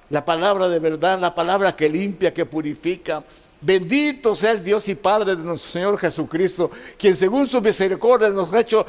de verdad, la palabra que limpia, que purifica. Bendito sea el Dios y Padre de nuestro Señor Jesucristo, quien según su misericordia nos ha hecho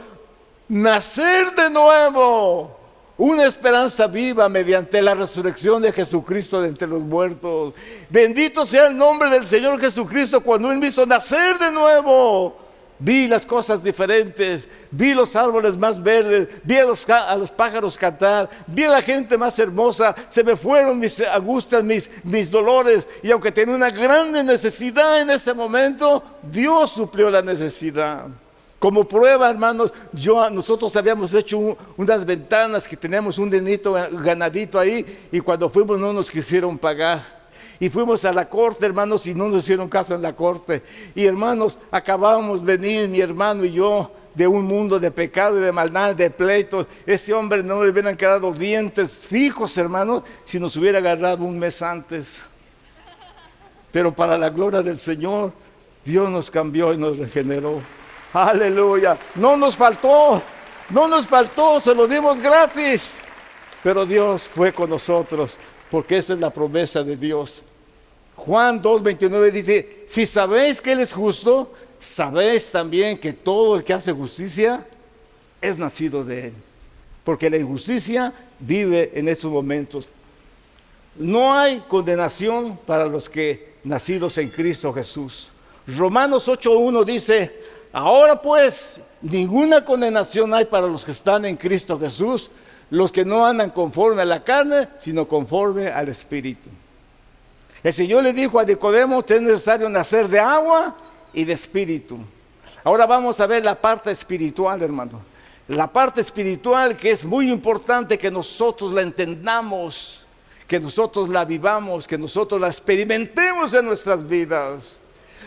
nacer de nuevo, una esperanza viva mediante la resurrección de Jesucristo de entre los muertos. Bendito sea el nombre del Señor Jesucristo. Cuando Él me hizo nacer de nuevo, vi las cosas diferentes, vi los árboles más verdes, vi a los pájaros cantar, vi a la gente más hermosa, se me fueron mis angustias, mis dolores, y aunque tenía una grande necesidad en ese momento, Dios suplió la necesidad. Como prueba, hermanos, nosotros habíamos hecho unas ventanas que teníamos un dinito ganadito ahí, y cuando fuimos no nos quisieron pagar. Y fuimos a la corte, hermanos, y no nos hicieron caso en la corte. Y hermanos, acabábamos de venir, mi hermano y yo, de un mundo de pecado y de maldad, de pleitos. Ese hombre no le hubieran quedado dientes fijos, hermanos, si nos hubiera agarrado un mes antes. Pero para la gloria del Señor, Dios nos cambió y nos regeneró. Aleluya. No nos faltó, se lo dimos gratis. Pero Dios fue con nosotros, porque esa es la promesa de Dios. Juan 2:29 dice, si sabéis que Él es justo, sabéis también que todo el que hace justicia es nacido de Él. Porque la injusticia vive en estos momentos. No hay condenación para los que nacidos en Cristo Jesús. Romanos 8:1 dice: ahora pues, ninguna condenación hay para los que están en Cristo Jesús, los que no andan conforme a la carne, sino conforme al Espíritu. El Señor le dijo a Nicodemo: te es necesario nacer de agua y de Espíritu. Ahora vamos a ver la parte espiritual, hermano. La parte espiritual, que es muy importante que nosotros la entendamos, que nosotros la vivamos, que nosotros la experimentemos en nuestras vidas.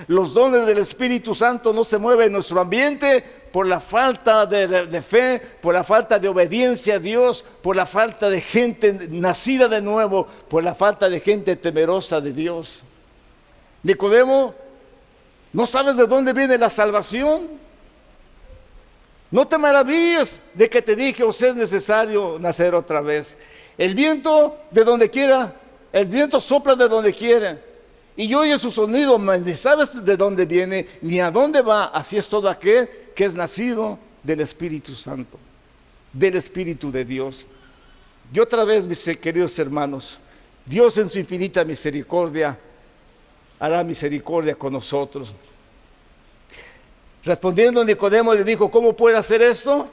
Los dones del Espíritu Santo no se mueven en nuestro ambiente por la falta de fe, por la falta de obediencia a Dios, por la falta de gente nacida de nuevo, por la falta de gente temerosa de Dios. Nicodemo, ¿no sabes de dónde viene la salvación? No te maravilles de que te dije: os es necesario nacer otra vez. El viento de donde quiera, el viento sopla de donde quiera, y oye su sonido, mas ni sabes de dónde viene, ni a dónde va. Así es todo aquel que es nacido del Espíritu Santo, del Espíritu de Dios. Y otra vez, mis queridos hermanos, Dios en su infinita misericordia hará misericordia con nosotros. Respondiendo, Nicodemo le dijo: ¿cómo puede hacer esto?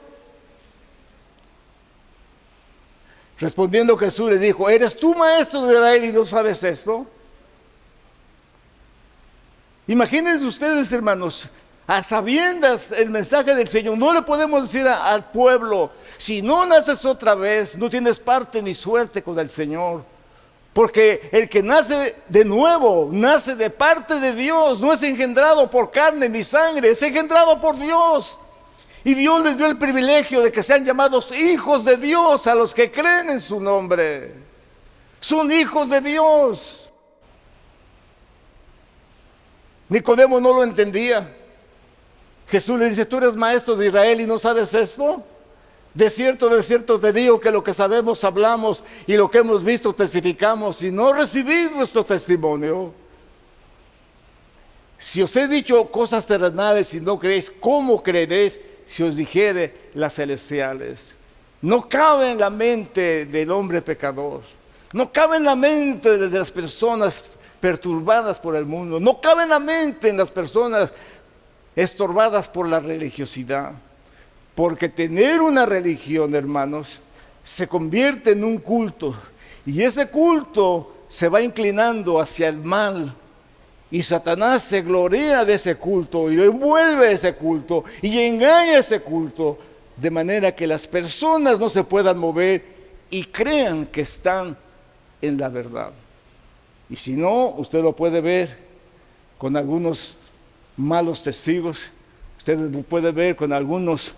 Respondiendo, Jesús le dijo: ¿eres tú maestro de Israel y no sabes esto? Imagínense ustedes, hermanos, a sabiendas el mensaje del Señor, no le podemos decir al pueblo: si no naces otra vez, no tienes parte ni suerte con el Señor. Porque el que nace de nuevo, nace de parte de Dios, no es engendrado por carne ni sangre, es engendrado por Dios. Y Dios les dio el privilegio de que sean llamados hijos de Dios a los que creen en su nombre. Son hijos de Dios. Nicodemo no lo entendía. Jesús le dice: ¿tú eres maestro de Israel y no sabes esto? De cierto te digo que lo que sabemos hablamos, y lo que hemos visto testificamos, y no recibís nuestro testimonio. Si os he dicho cosas terrenales y no creéis, ¿cómo creeréis si os dijere las celestiales? No cabe en la mente del hombre pecador, no cabe en la mente de las personas perturbadas por el mundo, no cabe en la mente de las personas estorbadas por la religiosidad. Porque tener una religión, hermanos, se convierte en un culto, y ese culto se va inclinando hacia el mal, y Satanás se gloria de ese culto y envuelve ese culto y engaña ese culto, de manera que las personas no se puedan mover y crean que están en la verdad. Y si no, usted lo puede ver con algunos malos testigos, usted lo puede ver con algunos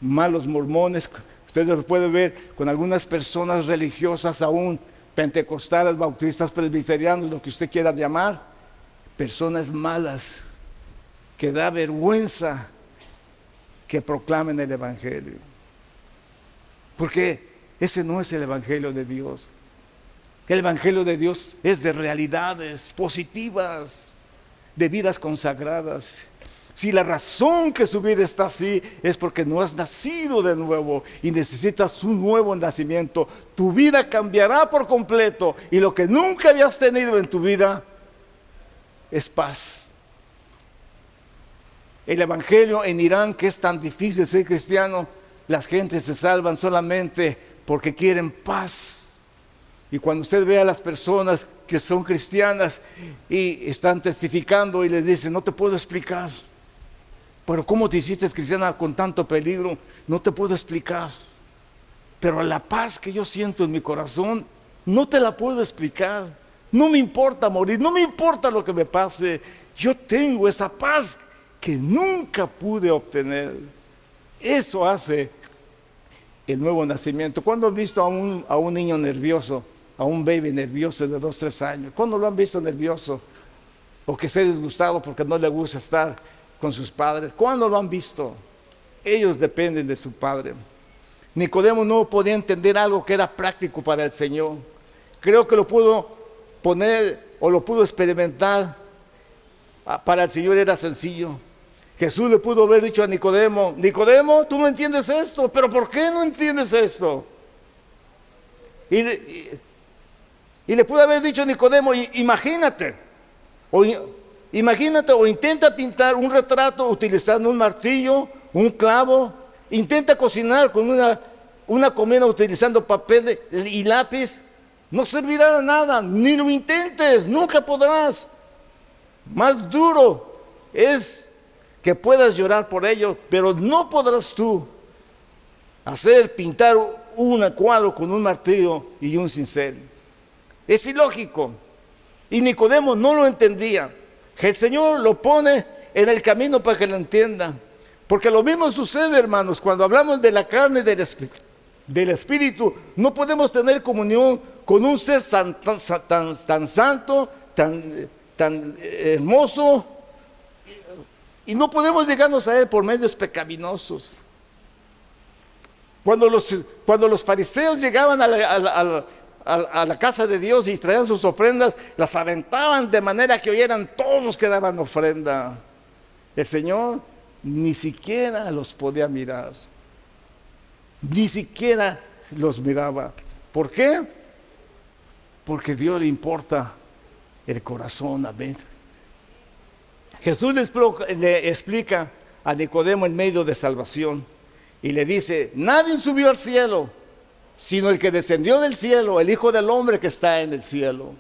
malos mormones, ustedes lo pueden ver con algunas personas religiosas, aún pentecostales, bautistas, presbiterianos, lo que usted quiera llamar, personas malas que da vergüenza que proclamen el Evangelio, porque ese no es el Evangelio de Dios. El Evangelio de Dios es de realidades positivas, de vidas consagradas. Si la razón que su vida está así es porque no has nacido de nuevo y necesitas un nuevo nacimiento, tu vida cambiará por completo, y lo que nunca habías tenido en tu vida es paz. El Evangelio en Irán, que es tan difícil ser cristiano, las gentes se salvan solamente porque quieren paz. Y cuando usted ve a las personas que son cristianas y están testificando y les dicen: no te puedo explicar, pero ¿cómo te hiciste cristiana con tanto peligro? No te puedo explicar, pero la paz que yo siento en mi corazón, no te la puedo explicar. No me importa morir, no me importa lo que me pase, yo tengo esa paz que nunca pude obtener. Eso hace el nuevo nacimiento. ¿Cuándo han visto a un niño nervioso, a un baby nervioso de 2, 3 años? ¿Cuándo lo han visto nervioso? O que esté disgustado porque no le gusta estar con sus padres. ¿Cuándo lo han visto? Ellos dependen de su padre. Nicodemo no podía entender algo que era práctico para el Señor. Creo que lo pudo poner o lo pudo experimentar. Para el Señor era sencillo. Jesús le pudo haber dicho a Nicodemo: Nicodemo, tú no entiendes esto, pero ¿por qué no entiendes esto? Y le pudo haber dicho a Nicodemo: imagínate, Imagínate, o intenta pintar un retrato utilizando un martillo, un clavo. Intenta cocinar con una comida utilizando papel y lápiz. No servirá de nada, ni lo intentes, nunca podrás. Más duro es que puedas llorar por ello, pero no podrás tú pintar un cuadro con un martillo y un cincel. Es ilógico. Y Nicodemo no lo entendía. El Señor lo pone en el camino para que lo entienda. Porque lo mismo sucede, hermanos, cuando hablamos de la carne y del espíritu. No podemos tener comunión con un ser tan santo, tan hermoso, y no podemos llegarnos a Él por medios pecaminosos. Cuando los fariseos llegaban a la casa de Dios y traían sus ofrendas, las aventaban de manera que oyeran todos que daban ofrenda. El Señor ni siquiera los podía mirar, ni siquiera los miraba. ¿Por qué? Porque a Dios le importa el corazón. Amén. Jesús le explica a Nicodemo el medio de salvación y le dice: nadie subió al cielo sino el que descendió del cielo, el Hijo del Hombre que está en el cielo.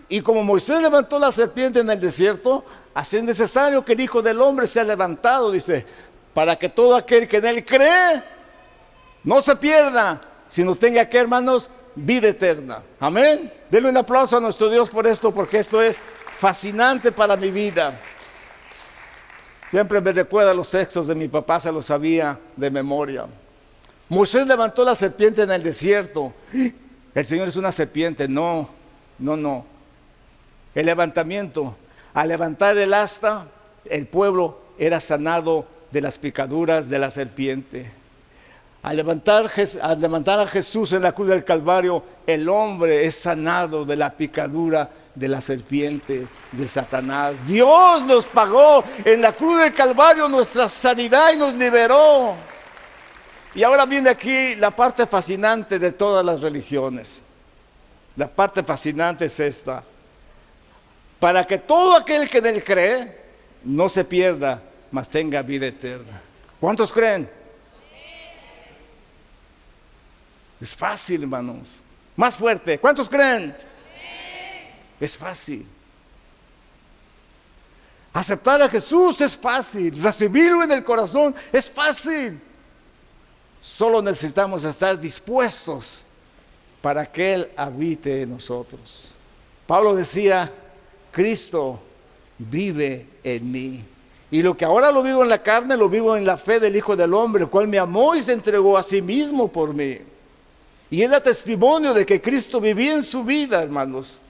Y como Moisés levantó la serpiente en el desierto, así es necesario que el Hijo del Hombre sea levantado, dice, para que todo aquel que en Él cree no se pierda, sino tenga que, hermanos, vida eterna. Amén. Denle un aplauso a nuestro Dios por esto, porque esto es fascinante para mi vida. Siempre me recuerda los textos de mi papá, se los sabía de memoria. Moisés levantó la serpiente en el desierto. El Señor es una serpiente. No. El levantamiento, al levantar el asta, el pueblo era sanado de las picaduras de la serpiente. Al levantar a Jesús en la cruz del Calvario, el hombre es sanado de la picadura de la serpiente, de Satanás. Dios nos pagó en la cruz del Calvario nuestra sanidad y nos liberó. Y ahora viene aquí la parte fascinante de todas las religiones. La parte fascinante es esta: para que todo aquel que en Él cree no se pierda, mas tenga vida eterna. ¿Cuántos creen? Es fácil, hermanos. Más fuerte. ¿Cuántos creen? Es fácil. Aceptar a Jesús es fácil. Recibirlo en el corazón es fácil. Solo necesitamos estar dispuestos para que Él habite en nosotros. Pablo decía: Cristo vive en mí. Y lo que ahora lo vivo en la carne, lo vivo en la fe del Hijo del Hombre, el cual me amó y se entregó a sí mismo por mí. Y Él da testimonio de que Cristo vivía en su vida, hermanos.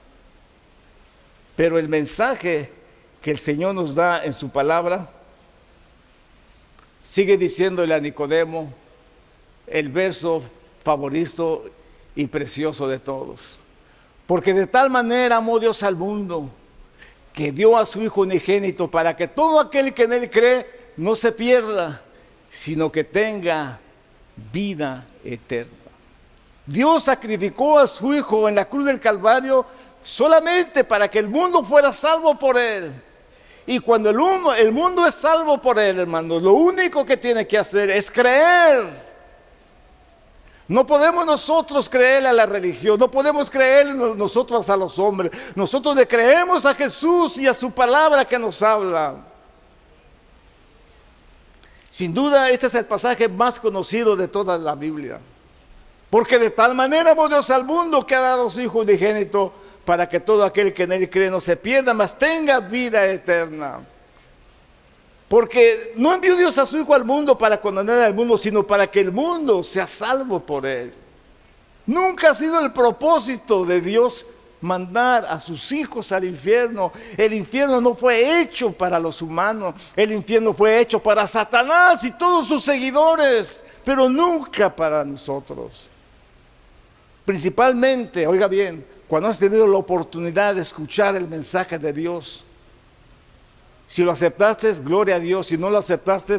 Pero el mensaje que el Señor nos da en su palabra sigue diciéndole a Nicodemo el verso favorito y precioso de todos. Porque de tal manera amó Dios al mundo, que dio a su Hijo unigénito, para que todo aquel que en Él cree no se pierda, sino que tenga vida eterna. Dios sacrificó a su Hijo en la cruz del Calvario solamente para que el mundo fuera salvo por Él. Y cuando el mundo es salvo por Él, hermanos, lo único que tiene que hacer es creer. No podemos nosotros creerle a la religión, no podemos creerle nosotros a los hombres. Nosotros le creemos a Jesús y a su palabra que nos habla. Sin duda, este es el pasaje más conocido de toda la Biblia. Porque de tal manera amó Dios al mundo que ha dado a su Hijo unigénito, para que todo aquel que en Él cree no se pierda, mas tenga vida eterna. Porque no envió Dios a su Hijo al mundo para condenar al mundo, sino para que el mundo sea salvo por Él. Nunca ha sido el propósito de Dios mandar a sus hijos al infierno. El infierno no fue hecho para los humanos, el infierno fue hecho para Satanás y todos sus seguidores, pero nunca para nosotros. Principalmente, oiga bien, cuando has tenido la oportunidad de escuchar el mensaje de Dios. Si lo aceptaste, gloria a Dios. Si no lo aceptaste,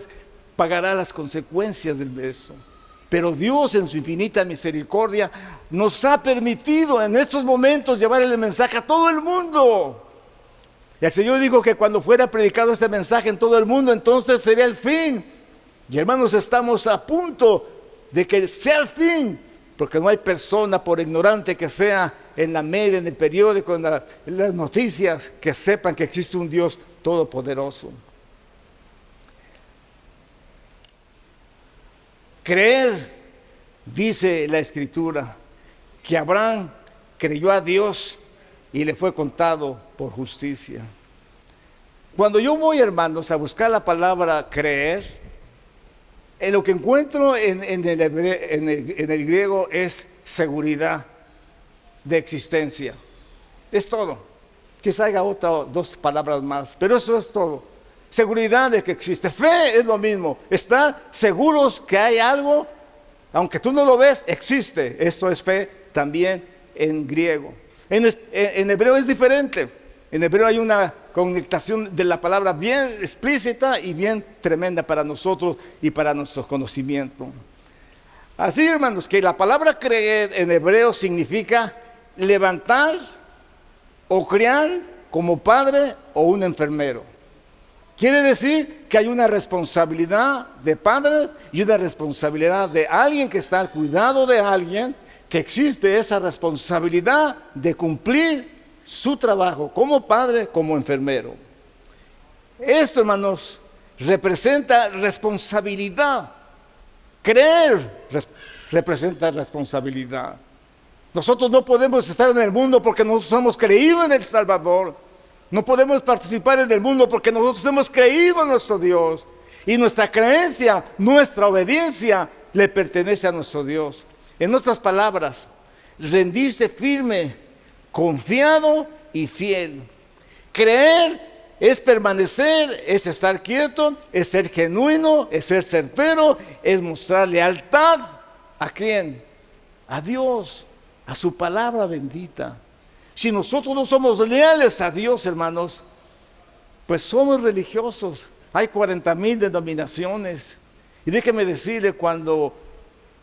pagará las consecuencias del beso. Pero Dios, en su infinita misericordia, nos ha permitido en estos momentos llevar el mensaje a todo el mundo. Y el Señor dijo que cuando fuera predicado este mensaje en todo el mundo, entonces sería el fin. Y hermanos, estamos a punto de que sea el fin, porque no hay persona, por ignorante que sea, en la media, en el periódico, en las noticias, que sepan que existe un Dios todopoderoso. Creer, dice la Escritura, que Abraham creyó a Dios y le fue contado por justicia. Cuando yo voy, hermanos, a buscar la palabra creer, en lo que encuentro en el griego es seguridad de existencia. Es todo. Quizá haya dos palabras más, pero eso es todo. Seguridad de que existe. Fe es lo mismo. Estar seguros que hay algo, aunque tú no lo ves, existe. Esto es fe también en griego. En hebreo es diferente. En hebreo hay una conectación de la palabra bien explícita y bien tremenda para nosotros y para nuestro conocimiento. Así, hermanos, que la palabra creer en hebreo significa levantar o criar como padre o un enfermero. Quiere decir que hay una responsabilidad de padres y una responsabilidad de alguien que está al cuidado de alguien, que existe esa responsabilidad de cumplir su trabajo como padre, como enfermero. Esto, hermanos, representa responsabilidad. Creer representa responsabilidad. Nosotros no podemos estar en el mundo porque nosotros hemos creído en el Salvador. No podemos participar en el mundo porque nosotros hemos creído en nuestro Dios. Y nuestra creencia, nuestra obediencia le pertenece a nuestro Dios. En otras palabras, rendirse firme, confiado y fiel. Creer es permanecer, es estar quieto, es ser genuino, es ser certero, es mostrar lealtad. ¿A quién? A Dios, a su palabra bendita. Si nosotros no somos leales a Dios, hermanos, pues somos religiosos. Hay 40,000 denominaciones. Y déjeme decirle, cuando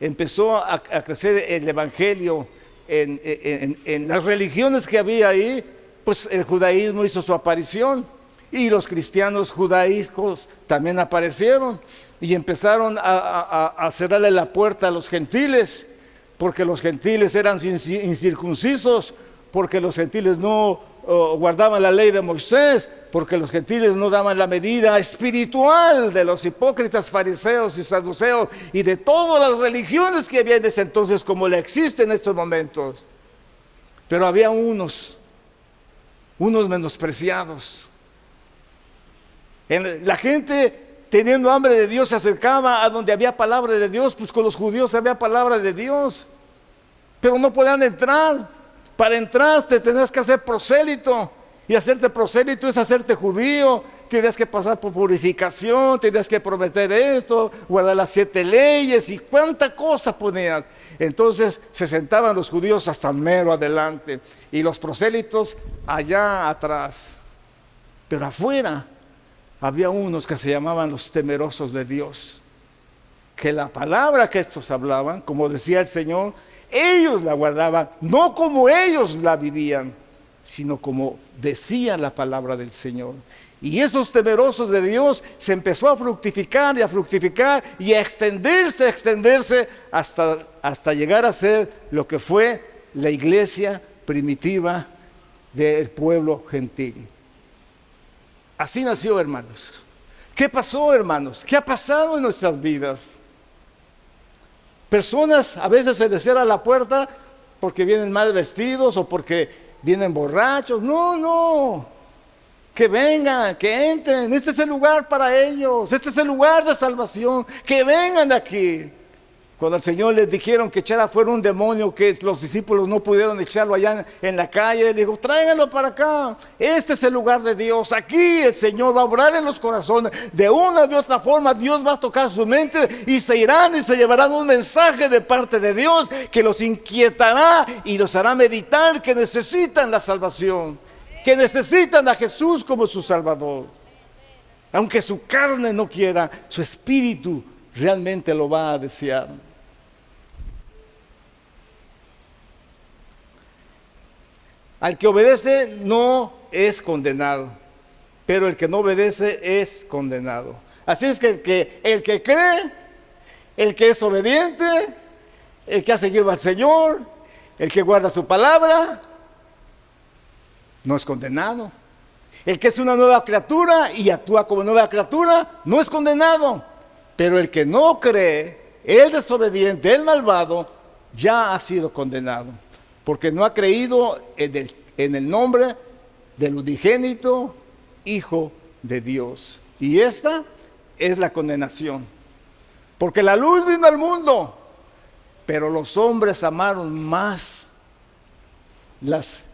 empezó a crecer el evangelio en las religiones que había ahí, pues el judaísmo hizo su aparición. Y los cristianos judaicos también aparecieron. Y empezaron a cerrarle la puerta a los gentiles, porque los gentiles eran incircuncisos, porque los gentiles no guardaban la ley de Moisés, porque los gentiles no daban la medida espiritual de los hipócritas fariseos y saduceos y de todas las religiones que había en ese entonces, como le existen en estos momentos. Pero había unos menospreciados. La gente, teniendo hambre de Dios, se acercaba a donde había palabra de Dios. Pues con los judíos había palabra de Dios, pero no podían entrar. Para entrar te tenías que hacer prosélito, y hacerte prosélito es hacerte judío. Tienes que pasar por purificación, tienes que prometer esto, guardar las 7 leyes y cuánta cosa ponían. Entonces se sentaban los judíos hasta mero adelante y los prosélitos allá atrás. Pero afuera había unos que se llamaban los temerosos de Dios, que la palabra que estos hablaban, como decía el Señor, ellos la guardaban, no como ellos la vivían, sino como decía la palabra del Señor. Y esos temerosos de Dios se empezó a fructificar y a extenderse hasta llegar a ser lo que fue la iglesia primitiva del pueblo gentil. Así nació, hermanos. ¿Qué pasó, hermanos? ¿Qué ha pasado en nuestras vidas? Personas a veces se les cierra la puerta porque vienen mal vestidos o porque vienen borrachos. No. Que vengan, que entren. Este es el lugar para ellos. Este es el lugar de salvación. Que vengan aquí. Cuando al Señor les dijeron que echara fuera un demonio que los discípulos no pudieron echarlo allá en la calle, le dijo, tráiganlo para acá. Este es el lugar de Dios. Aquí el Señor va a obrar en los corazones. De una u otra forma Dios va a tocar su mente y se irán y se llevarán un mensaje de parte de Dios que los inquietará y los hará meditar que necesitan la salvación, que necesitan a Jesús como su Salvador. Aunque su carne no quiera, su espíritu realmente lo va a desear. Al que obedece no es condenado. pero el que no obedece es condenado. Así es que el que cree, el que es obediente, el que ha seguido al Señor, el que guarda su palabra, no es condenado. El que es una nueva criatura y actúa como nueva criatura, no es condenado. Pero el que no cree, el desobediente, el malvado, ya ha sido condenado. Porque no ha creído en el nombre del unigénito Hijo de Dios. Y esta es la condenación. Porque la luz vino al mundo, pero los hombres amaron más las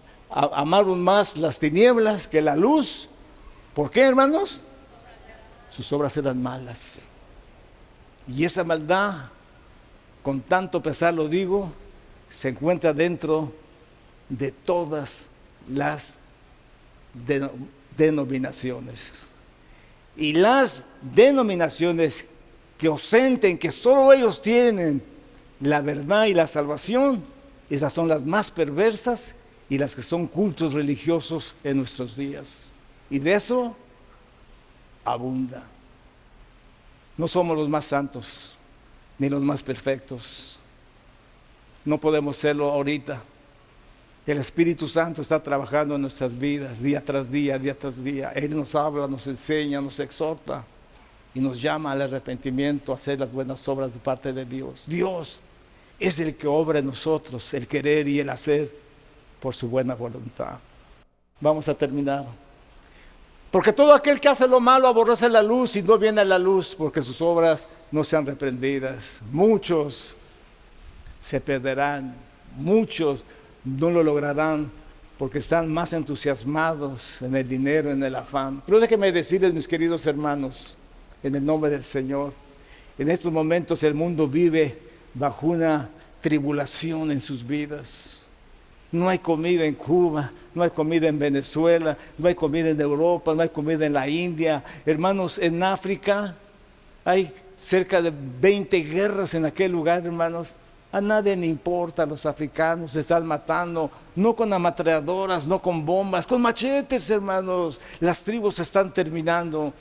tinieblas que la luz. ¿Por qué, hermanos? Sus obras eran malas. Y esa maldad, con tanto pesar lo digo, se encuentra dentro de todas las denominaciones. Y las denominaciones que ostenten que solo ellos tienen la verdad y la salvación, esas son las más perversas y las que son cultos religiosos en nuestros días. Y de eso abunda. No somos los más santos, ni los más perfectos. No podemos serlo ahorita. El Espíritu Santo está trabajando en nuestras vidas, día tras día, día tras día. Él nos habla, nos enseña, nos exhorta y nos llama al arrepentimiento, a hacer las buenas obras de parte de Dios. Dios es el que obra en nosotros, el querer y el hacer por su buena voluntad. Vamos a terminar. Porque todo aquel que hace lo malo aborrece la luz y no viene a la luz, porque sus obras no sean reprendidas. Muchos se perderán, muchos no lo lograrán, porque están más entusiasmados en el dinero, en el afán. Pero déjenme decirles, mis queridos hermanos, en el nombre del Señor, en estos momentos el mundo vive bajo una tribulación en sus vidas. No hay comida en Cuba, no hay comida en Venezuela, no hay comida en Europa, no hay comida en la India. Hermanos, en África hay cerca de 20 guerras en aquel lugar, hermanos. A nadie le importa, los africanos se están matando, no con ametralladoras, no con bombas, con machetes, hermanos. Las tribus se están terminando.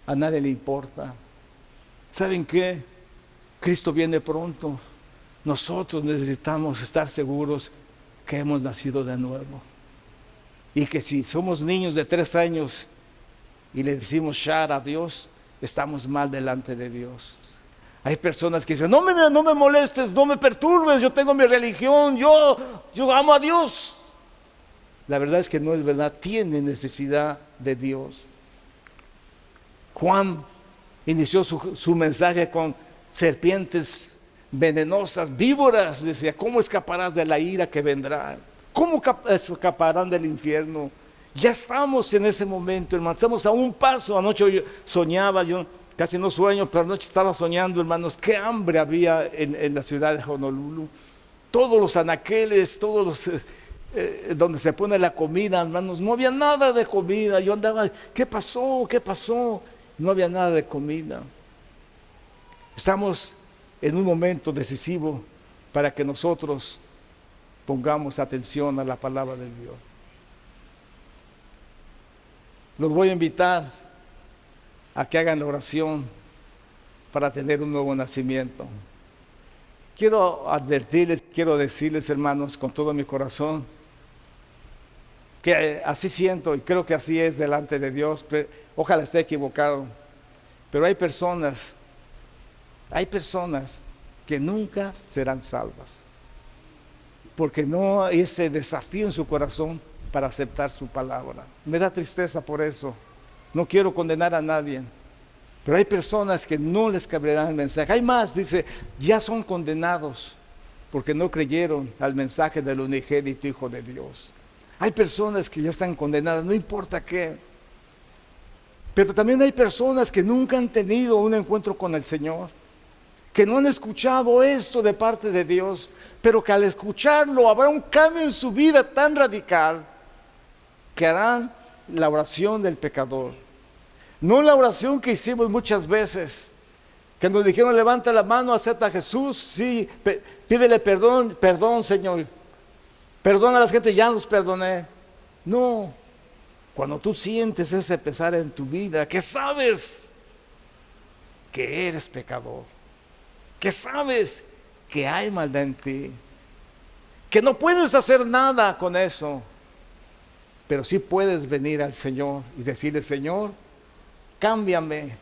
A nadie le importa. ¿Saben qué? Cristo viene pronto. Nosotros necesitamos estar seguros que hemos nacido de nuevo. Y que si somos niños de 3 años y le decimos shar a Dios, estamos mal delante de Dios. Hay personas que dicen, no me molestes, no me perturbes, yo tengo mi religión, yo amo a Dios. La verdad es que no es verdad, tiene necesidad de Dios. Juan inició su mensaje con serpientes venenosas, víboras, decía, ¿cómo escaparás de la ira que vendrá? ¿Cómo escaparán del infierno? Ya estamos en ese momento, hermano, estamos a un paso. Anoche yo soñaba, yo casi no sueño, pero anoche estaba soñando, hermanos, qué hambre había en la ciudad de Honolulu. Todos los anaqueles, todos los donde se pone la comida, hermanos, no había nada de comida. Yo andaba, ¿qué pasó? ¿Qué pasó? No había nada de comida. Estamos en un momento decisivo para que nosotros pongamos atención a la palabra de Dios. Los voy a invitar a que hagan la oración para tener un nuevo nacimiento. Quiero advertirles, quiero decirles, hermanos, con todo mi corazón, que así siento y creo que así es delante de Dios. Ojalá esté equivocado, pero hay personas que nunca serán salvas, porque no hay ese desafío en su corazón para aceptar su palabra. Me da tristeza por eso. No quiero condenar a nadie, pero hay personas que no les caberá el mensaje. Hay más, dice, ya son condenados porque no creyeron al mensaje del unigénito Hijo de Dios. Hay personas que ya están condenadas, no importa qué. Pero también hay personas que nunca han tenido un encuentro con el Señor, que no han escuchado esto de parte de Dios, pero que al escucharlo habrá un cambio en su vida tan radical que harán la oración del pecador. No la oración que hicimos muchas veces, que nos dijeron, levanta la mano, acepta a Jesús, sí, pídele perdón Señor, perdona a la gente, ya los perdoné. No, Cuando tú sientes ese pesar en tu vida, que sabes que eres pecador, que sabes que hay maldad en ti, que no puedes hacer nada con eso, pero sí puedes venir al Señor y decirle: Señor, cámbiame,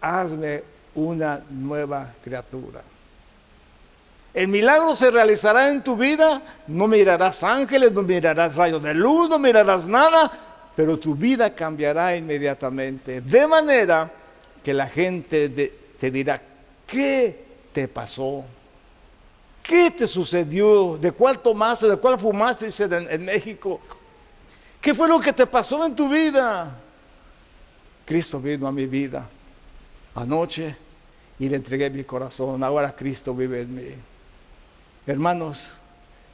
hazme una nueva criatura. El milagro se realizará en tu vida. No mirarás ángeles, no mirarás rayos de luz, no mirarás nada, pero tu vida cambiará inmediatamente. De manera que la gente te dirá: ¿qué te pasó? ¿Qué te sucedió? ¿De cuál tomaste? ¿De cuál fumaste? Dice en México. ¿Qué fue lo que te pasó en tu vida? Cristo vino a mi vida anoche y le entregué mi corazón. Ahora Cristo vive en mí. Hermanos,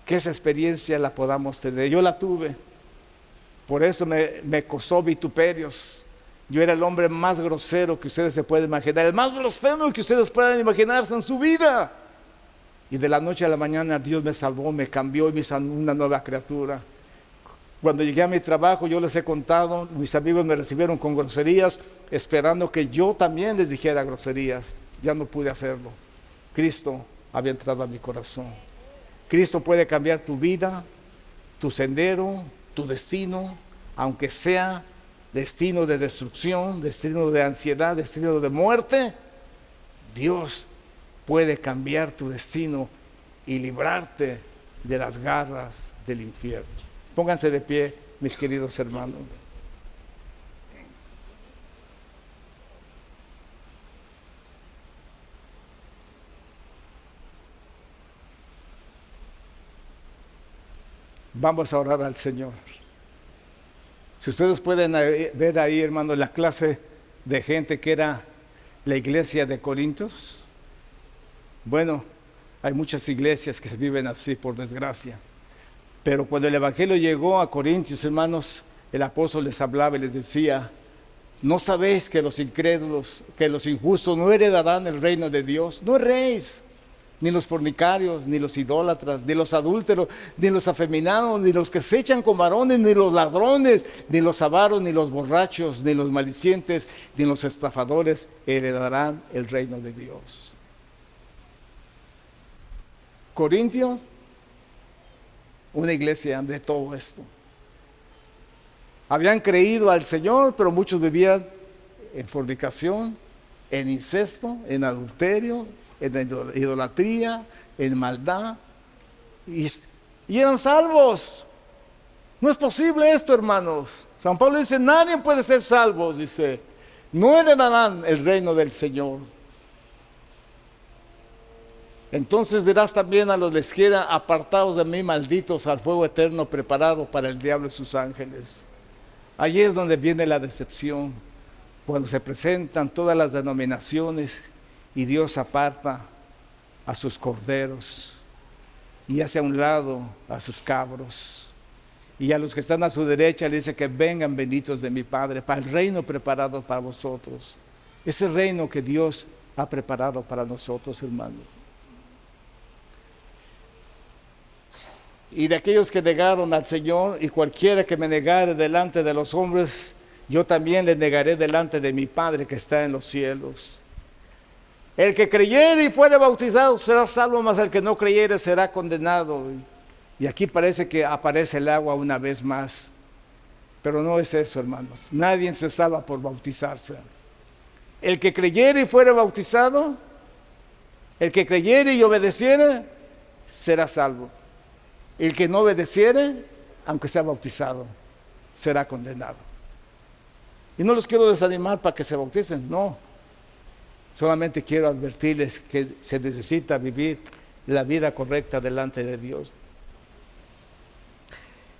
que esa experiencia la podamos tener. Yo la tuve. Por eso me causó vituperios. Yo era el hombre más grosero que ustedes se pueden imaginar, el más blasfemo que ustedes puedan imaginarse en su vida. Y de la noche a la mañana Dios me salvó, me cambió y me hizo una nueva criatura. Cuando llegué a mi trabajo, yo les he contado, mis amigos me recibieron con groserías, esperando que yo también les dijera groserías. Ya no pude hacerlo. Cristo había entrado a mi corazón. Cristo puede cambiar tu vida, tu sendero, tu destino, aunque sea destino de destrucción, destino de ansiedad, destino de muerte. Dios puede cambiar tu destino y librarte de las garras del infierno. Pónganse de pie, mis queridos hermanos. Vamos a orar al Señor. Si ustedes pueden ver ahí, hermanos, la clase de gente que era la iglesia de Corintios. Bueno, hay muchas iglesias que se viven así, por desgracia. Pero cuando el Evangelio llegó a Corintios, hermanos, el apóstol les hablaba y les decía: ¿no sabéis que los incrédulos, que los injustos no heredarán el reino de Dios? No erréis, ni los fornicarios, ni los idólatras, ni los adúlteros, ni los afeminados, ni los que se echan con varones, ni los ladrones, ni los avaros, ni los borrachos, ni los malicientes, ni los estafadores heredarán el reino de Dios. Corintios, una iglesia de todo esto. Habían creído al Señor, pero muchos vivían en fornicación, en incesto, en adulterio, en idolatría, en maldad, y eran salvos. No es posible esto, hermanos. San Pablo dice: nadie puede ser salvo, dice, no heredarán el reino del Señor. Entonces dirás también a los de la izquierda: apartados de mí, malditos, al fuego eterno preparado para el diablo y sus ángeles. Allí es donde viene la decepción, cuando se presentan todas las denominaciones y Dios aparta a sus corderos y hace a un lado a sus cabros. Y a los que están a su derecha le dice que vengan benditos de mi Padre, para el reino preparado para vosotros. Ese reino que Dios ha preparado para nosotros, hermanos. Y de aquellos que negaron al Señor, y cualquiera que me negare delante de los hombres, yo también le negaré delante de mi Padre que está en los cielos. El que creyere y fuere bautizado será salvo, mas el que no creyere será condenado. Y aquí parece que aparece el agua una vez más. Pero no es eso, hermanos. Nadie se salva por bautizarse. El que creyere y fuere bautizado, el que creyere y obedeciere, será salvo. El que no obedeciere, aunque sea bautizado, será condenado. Y no los quiero desanimar para que se bauticen, no. Solamente quiero advertirles que se necesita vivir la vida correcta delante de Dios.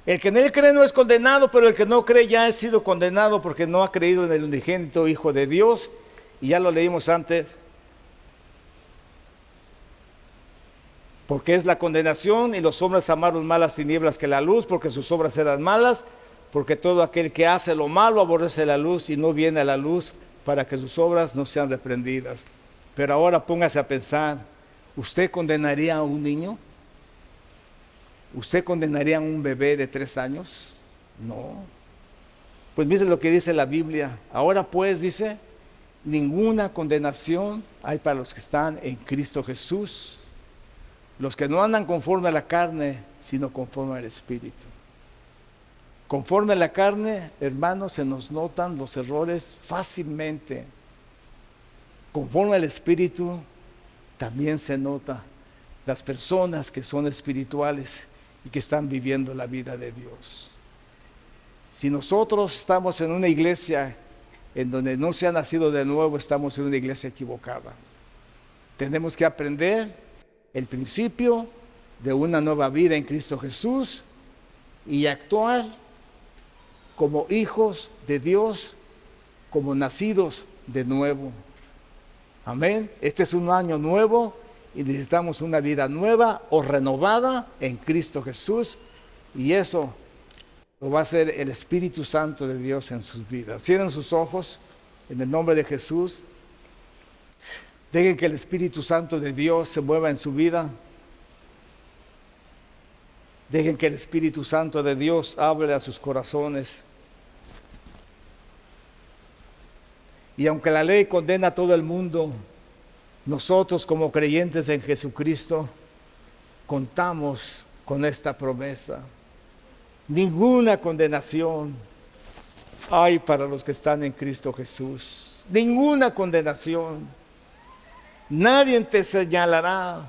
El que en él cree no es condenado, pero el que no cree ya ha sido condenado porque no ha creído en el unigénito Hijo de Dios. Y ya lo leímos antes. Porque es la condenación, y los hombres amaron más las tinieblas que la luz, porque sus obras eran malas, porque todo aquel que hace lo malo aborrece la luz y no viene a la luz para que sus obras no sean reprendidas. Pero ahora póngase a pensar: ¿usted condenaría a un niño? ¿Usted condenaría a un bebé de 3 años? No. Pues dice lo que dice la Biblia. Ahora pues dice, ninguna condenación hay para los que están en Cristo Jesús, los que no andan conforme a la carne, sino conforme al Espíritu. Conforme a la carne, hermanos, se nos notan los errores fácilmente. Conforme al Espíritu, también se nota las personas que son espirituales y que están viviendo la vida de Dios. Si nosotros estamos en una iglesia en donde no se ha nacido de nuevo, estamos en una iglesia equivocada. Tenemos que aprender el principio de una nueva vida en Cristo Jesús y actuar como hijos de Dios, como nacidos de nuevo. Amén. Este es un año nuevo y necesitamos una vida nueva o renovada en Cristo Jesús, y eso lo va a hacer el Espíritu Santo de Dios en sus vidas. Cierren sus ojos en el nombre de Jesús. Dejen que el Espíritu Santo de Dios se mueva en su vida. Dejen que el Espíritu Santo de Dios hable a sus corazones. Y aunque la ley condena a todo el mundo, nosotros como creyentes en Jesucristo contamos con esta promesa. Ninguna condenación hay para los que están en Cristo Jesús. Ninguna condenación. Nadie te señalará.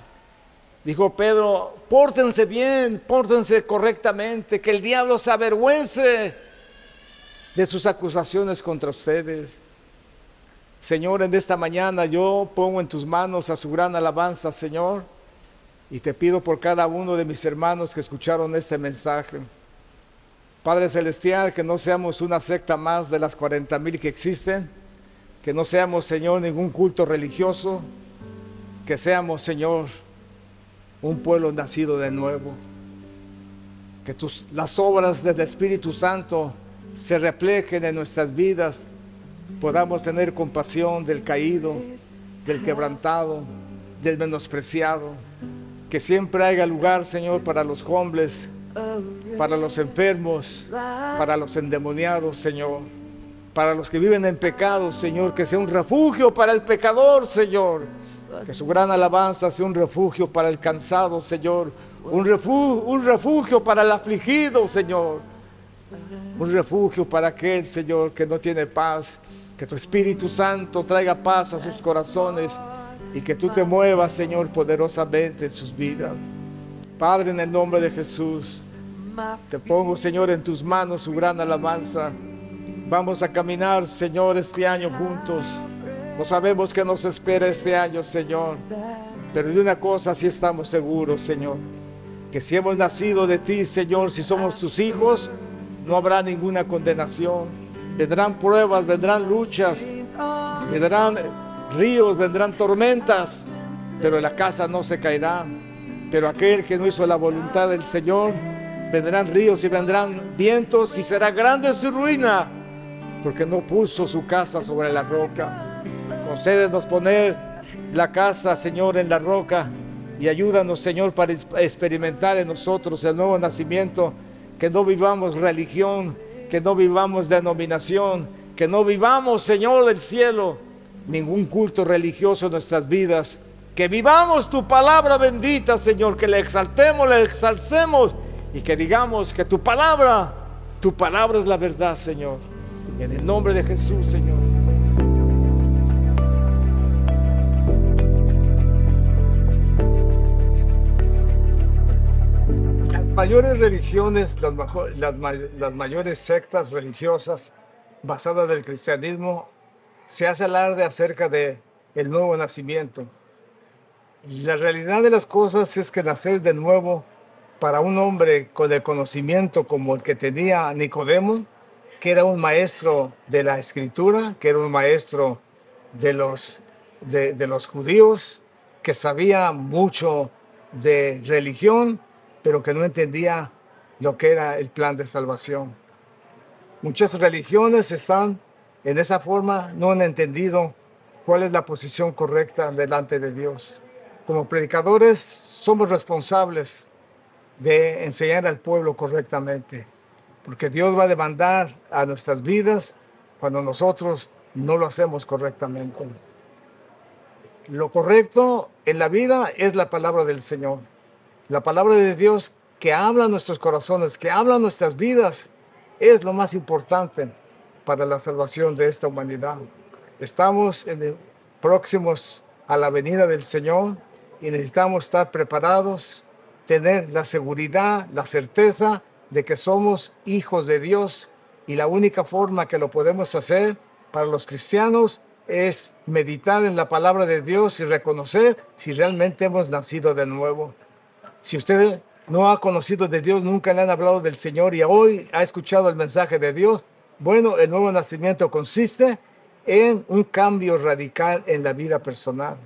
Dijo Pedro, pórtense bien, pórtense correctamente, que el diablo se avergüence de sus acusaciones contra ustedes. Señor, en esta mañana yo pongo en tus manos a su gran alabanza, Señor, y te pido por cada uno de mis hermanos que escucharon este mensaje. Padre Celestial, que no seamos una secta más de las 40,000 que existen, que no seamos, Señor, ningún culto religioso, que seamos, Señor, un pueblo nacido de nuevo. Que las obras del Espíritu Santo se reflejen en nuestras vidas, podamos tener compasión del caído, del quebrantado, del menospreciado, que siempre haya lugar, Señor, para los hombres, para los enfermos, para los endemoniados, Señor, para los que viven en pecado, Señor, que sea un refugio para el pecador, Señor, que su gran alabanza sea un refugio para el cansado, Señor, un refugio para el afligido, Señor, un refugio para aquel, Señor, que no tiene paz. Que tu Espíritu Santo traiga paz a sus corazones y que tú te muevas, Señor, poderosamente en sus vidas. Padre, en el nombre de Jesús, te pongo, Señor, en tus manos su gran alabanza. Vamos a caminar, Señor, este año juntos. No sabemos qué nos espera este año, Señor, pero de una cosa sí estamos seguros, Señor, que si hemos nacido de ti, Señor, si somos tus hijos, no habrá ninguna condenación. Vendrán pruebas, vendrán luchas, vendrán ríos, vendrán tormentas, pero la casa no se caerá. Pero aquel que no hizo la voluntad del Señor, vendrán ríos y vendrán vientos y será grande su ruina, porque no puso su casa sobre la roca. Concédenos poner la casa, Señor, en la roca, y ayúdanos, Señor, para experimentar en nosotros el nuevo nacimiento, que no vivamos religión, que no vivamos denominación, que no vivamos, Señor del cielo, ningún culto religioso en nuestras vidas, que vivamos tu palabra bendita, Señor, que le exaltemos, le exalcemos y que digamos que tu palabra es la verdad, Señor. En el nombre de Jesús, Señor. Mayores religiones, las mayores sectas religiosas basadas en el cristianismo, se hace alarde acerca de el nuevo nacimiento. La realidad de las cosas es que nacer de nuevo para un hombre con el conocimiento como el que tenía Nicodemo, que era un maestro de la Escritura, que era un maestro de los judíos, que sabía mucho de religión, pero que no entendía lo que era el plan de salvación. Muchas religiones están en esa forma, no han entendido cuál es la posición correcta delante de Dios. Como predicadores somos responsables de enseñar al pueblo correctamente. porque Dios va a demandar a nuestras vidas cuando nosotros no lo hacemos correctamente. Lo correcto en la vida es la palabra del Señor, la palabra de Dios que habla a nuestros corazones, que habla a nuestras vidas, es lo más importante para la salvación de esta humanidad. Estamos próximos a la venida del Señor y necesitamos estar preparados, tener la seguridad, la certeza de que somos hijos de Dios, y la única forma que lo podemos hacer para los cristianos es meditar en la palabra de Dios y reconocer si realmente hemos nacido de nuevo. Si usted no ha conocido de Dios, nunca le han hablado del Señor y hoy ha escuchado el mensaje de Dios, bueno, el nuevo nacimiento consiste en un cambio radical en la vida personal.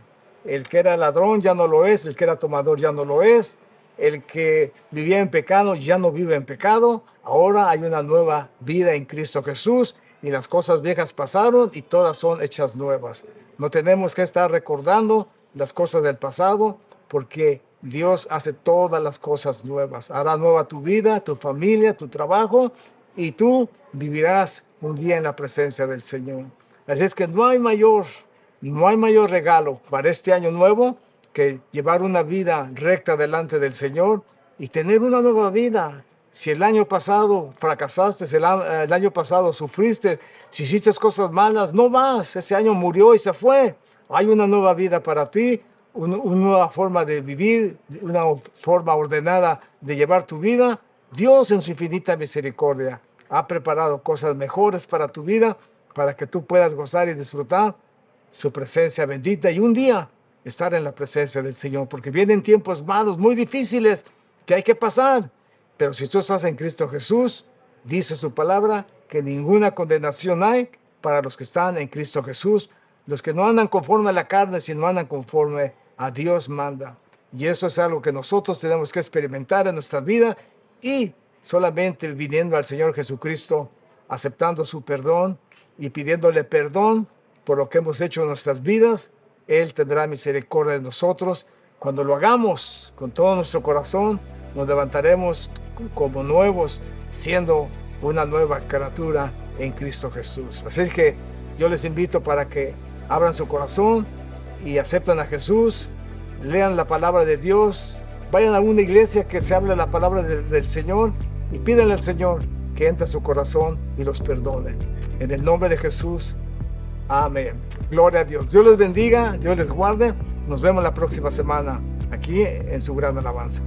El que era ladrón ya no lo es, el que era tomador ya no lo es, el que vivía en pecado ya no vive en pecado. Ahora hay una nueva vida en Cristo Jesús y las cosas viejas pasaron y todas son hechas nuevas. No tenemos que estar recordando las cosas del pasado porque Dios hace todas las cosas nuevas. Hará nueva tu vida, tu familia, tu trabajo y tú vivirás un día en la presencia del Señor. Así es que no hay mayor regalo para este año nuevo que llevar una vida recta delante del Señor y tener una nueva vida. Si el año pasado fracasaste, el año pasado sufriste, si hiciste cosas malas, no más. Ese año murió y se fue. Hay una nueva vida para ti, una nueva forma de vivir, una forma ordenada de llevar tu vida. Dios en su infinita misericordia ha preparado cosas mejores para tu vida, para que tú puedas gozar y disfrutar su presencia bendita y un día estar en la presencia del Señor, porque vienen tiempos malos, muy difíciles, que hay que pasar. Pero si tú estás en Cristo Jesús, dice su palabra que ninguna condenación hay para los que están en Cristo Jesús, los que no andan conforme a la carne, sino andan conforme a Dios manda. Y eso es algo que nosotros tenemos que experimentar en nuestra vida y solamente viniendo al Señor Jesucristo, aceptando su perdón y pidiéndole perdón por lo que hemos hecho en nuestras vidas, Él tendrá misericordia de nosotros. Cuando lo hagamos con todo nuestro corazón, nos levantaremos como nuevos, siendo una nueva criatura en Cristo Jesús. Así que yo les invito para que abran su corazón y acepten a Jesús, lean la palabra de Dios, vayan a una iglesia que se hable la palabra del Señor y pídanle al Señor que entre a su corazón y los perdone. En el nombre de Jesús, amén. Gloria a Dios. Dios les bendiga, Dios les guarde. Nos vemos la próxima semana aquí en su gran alabanza.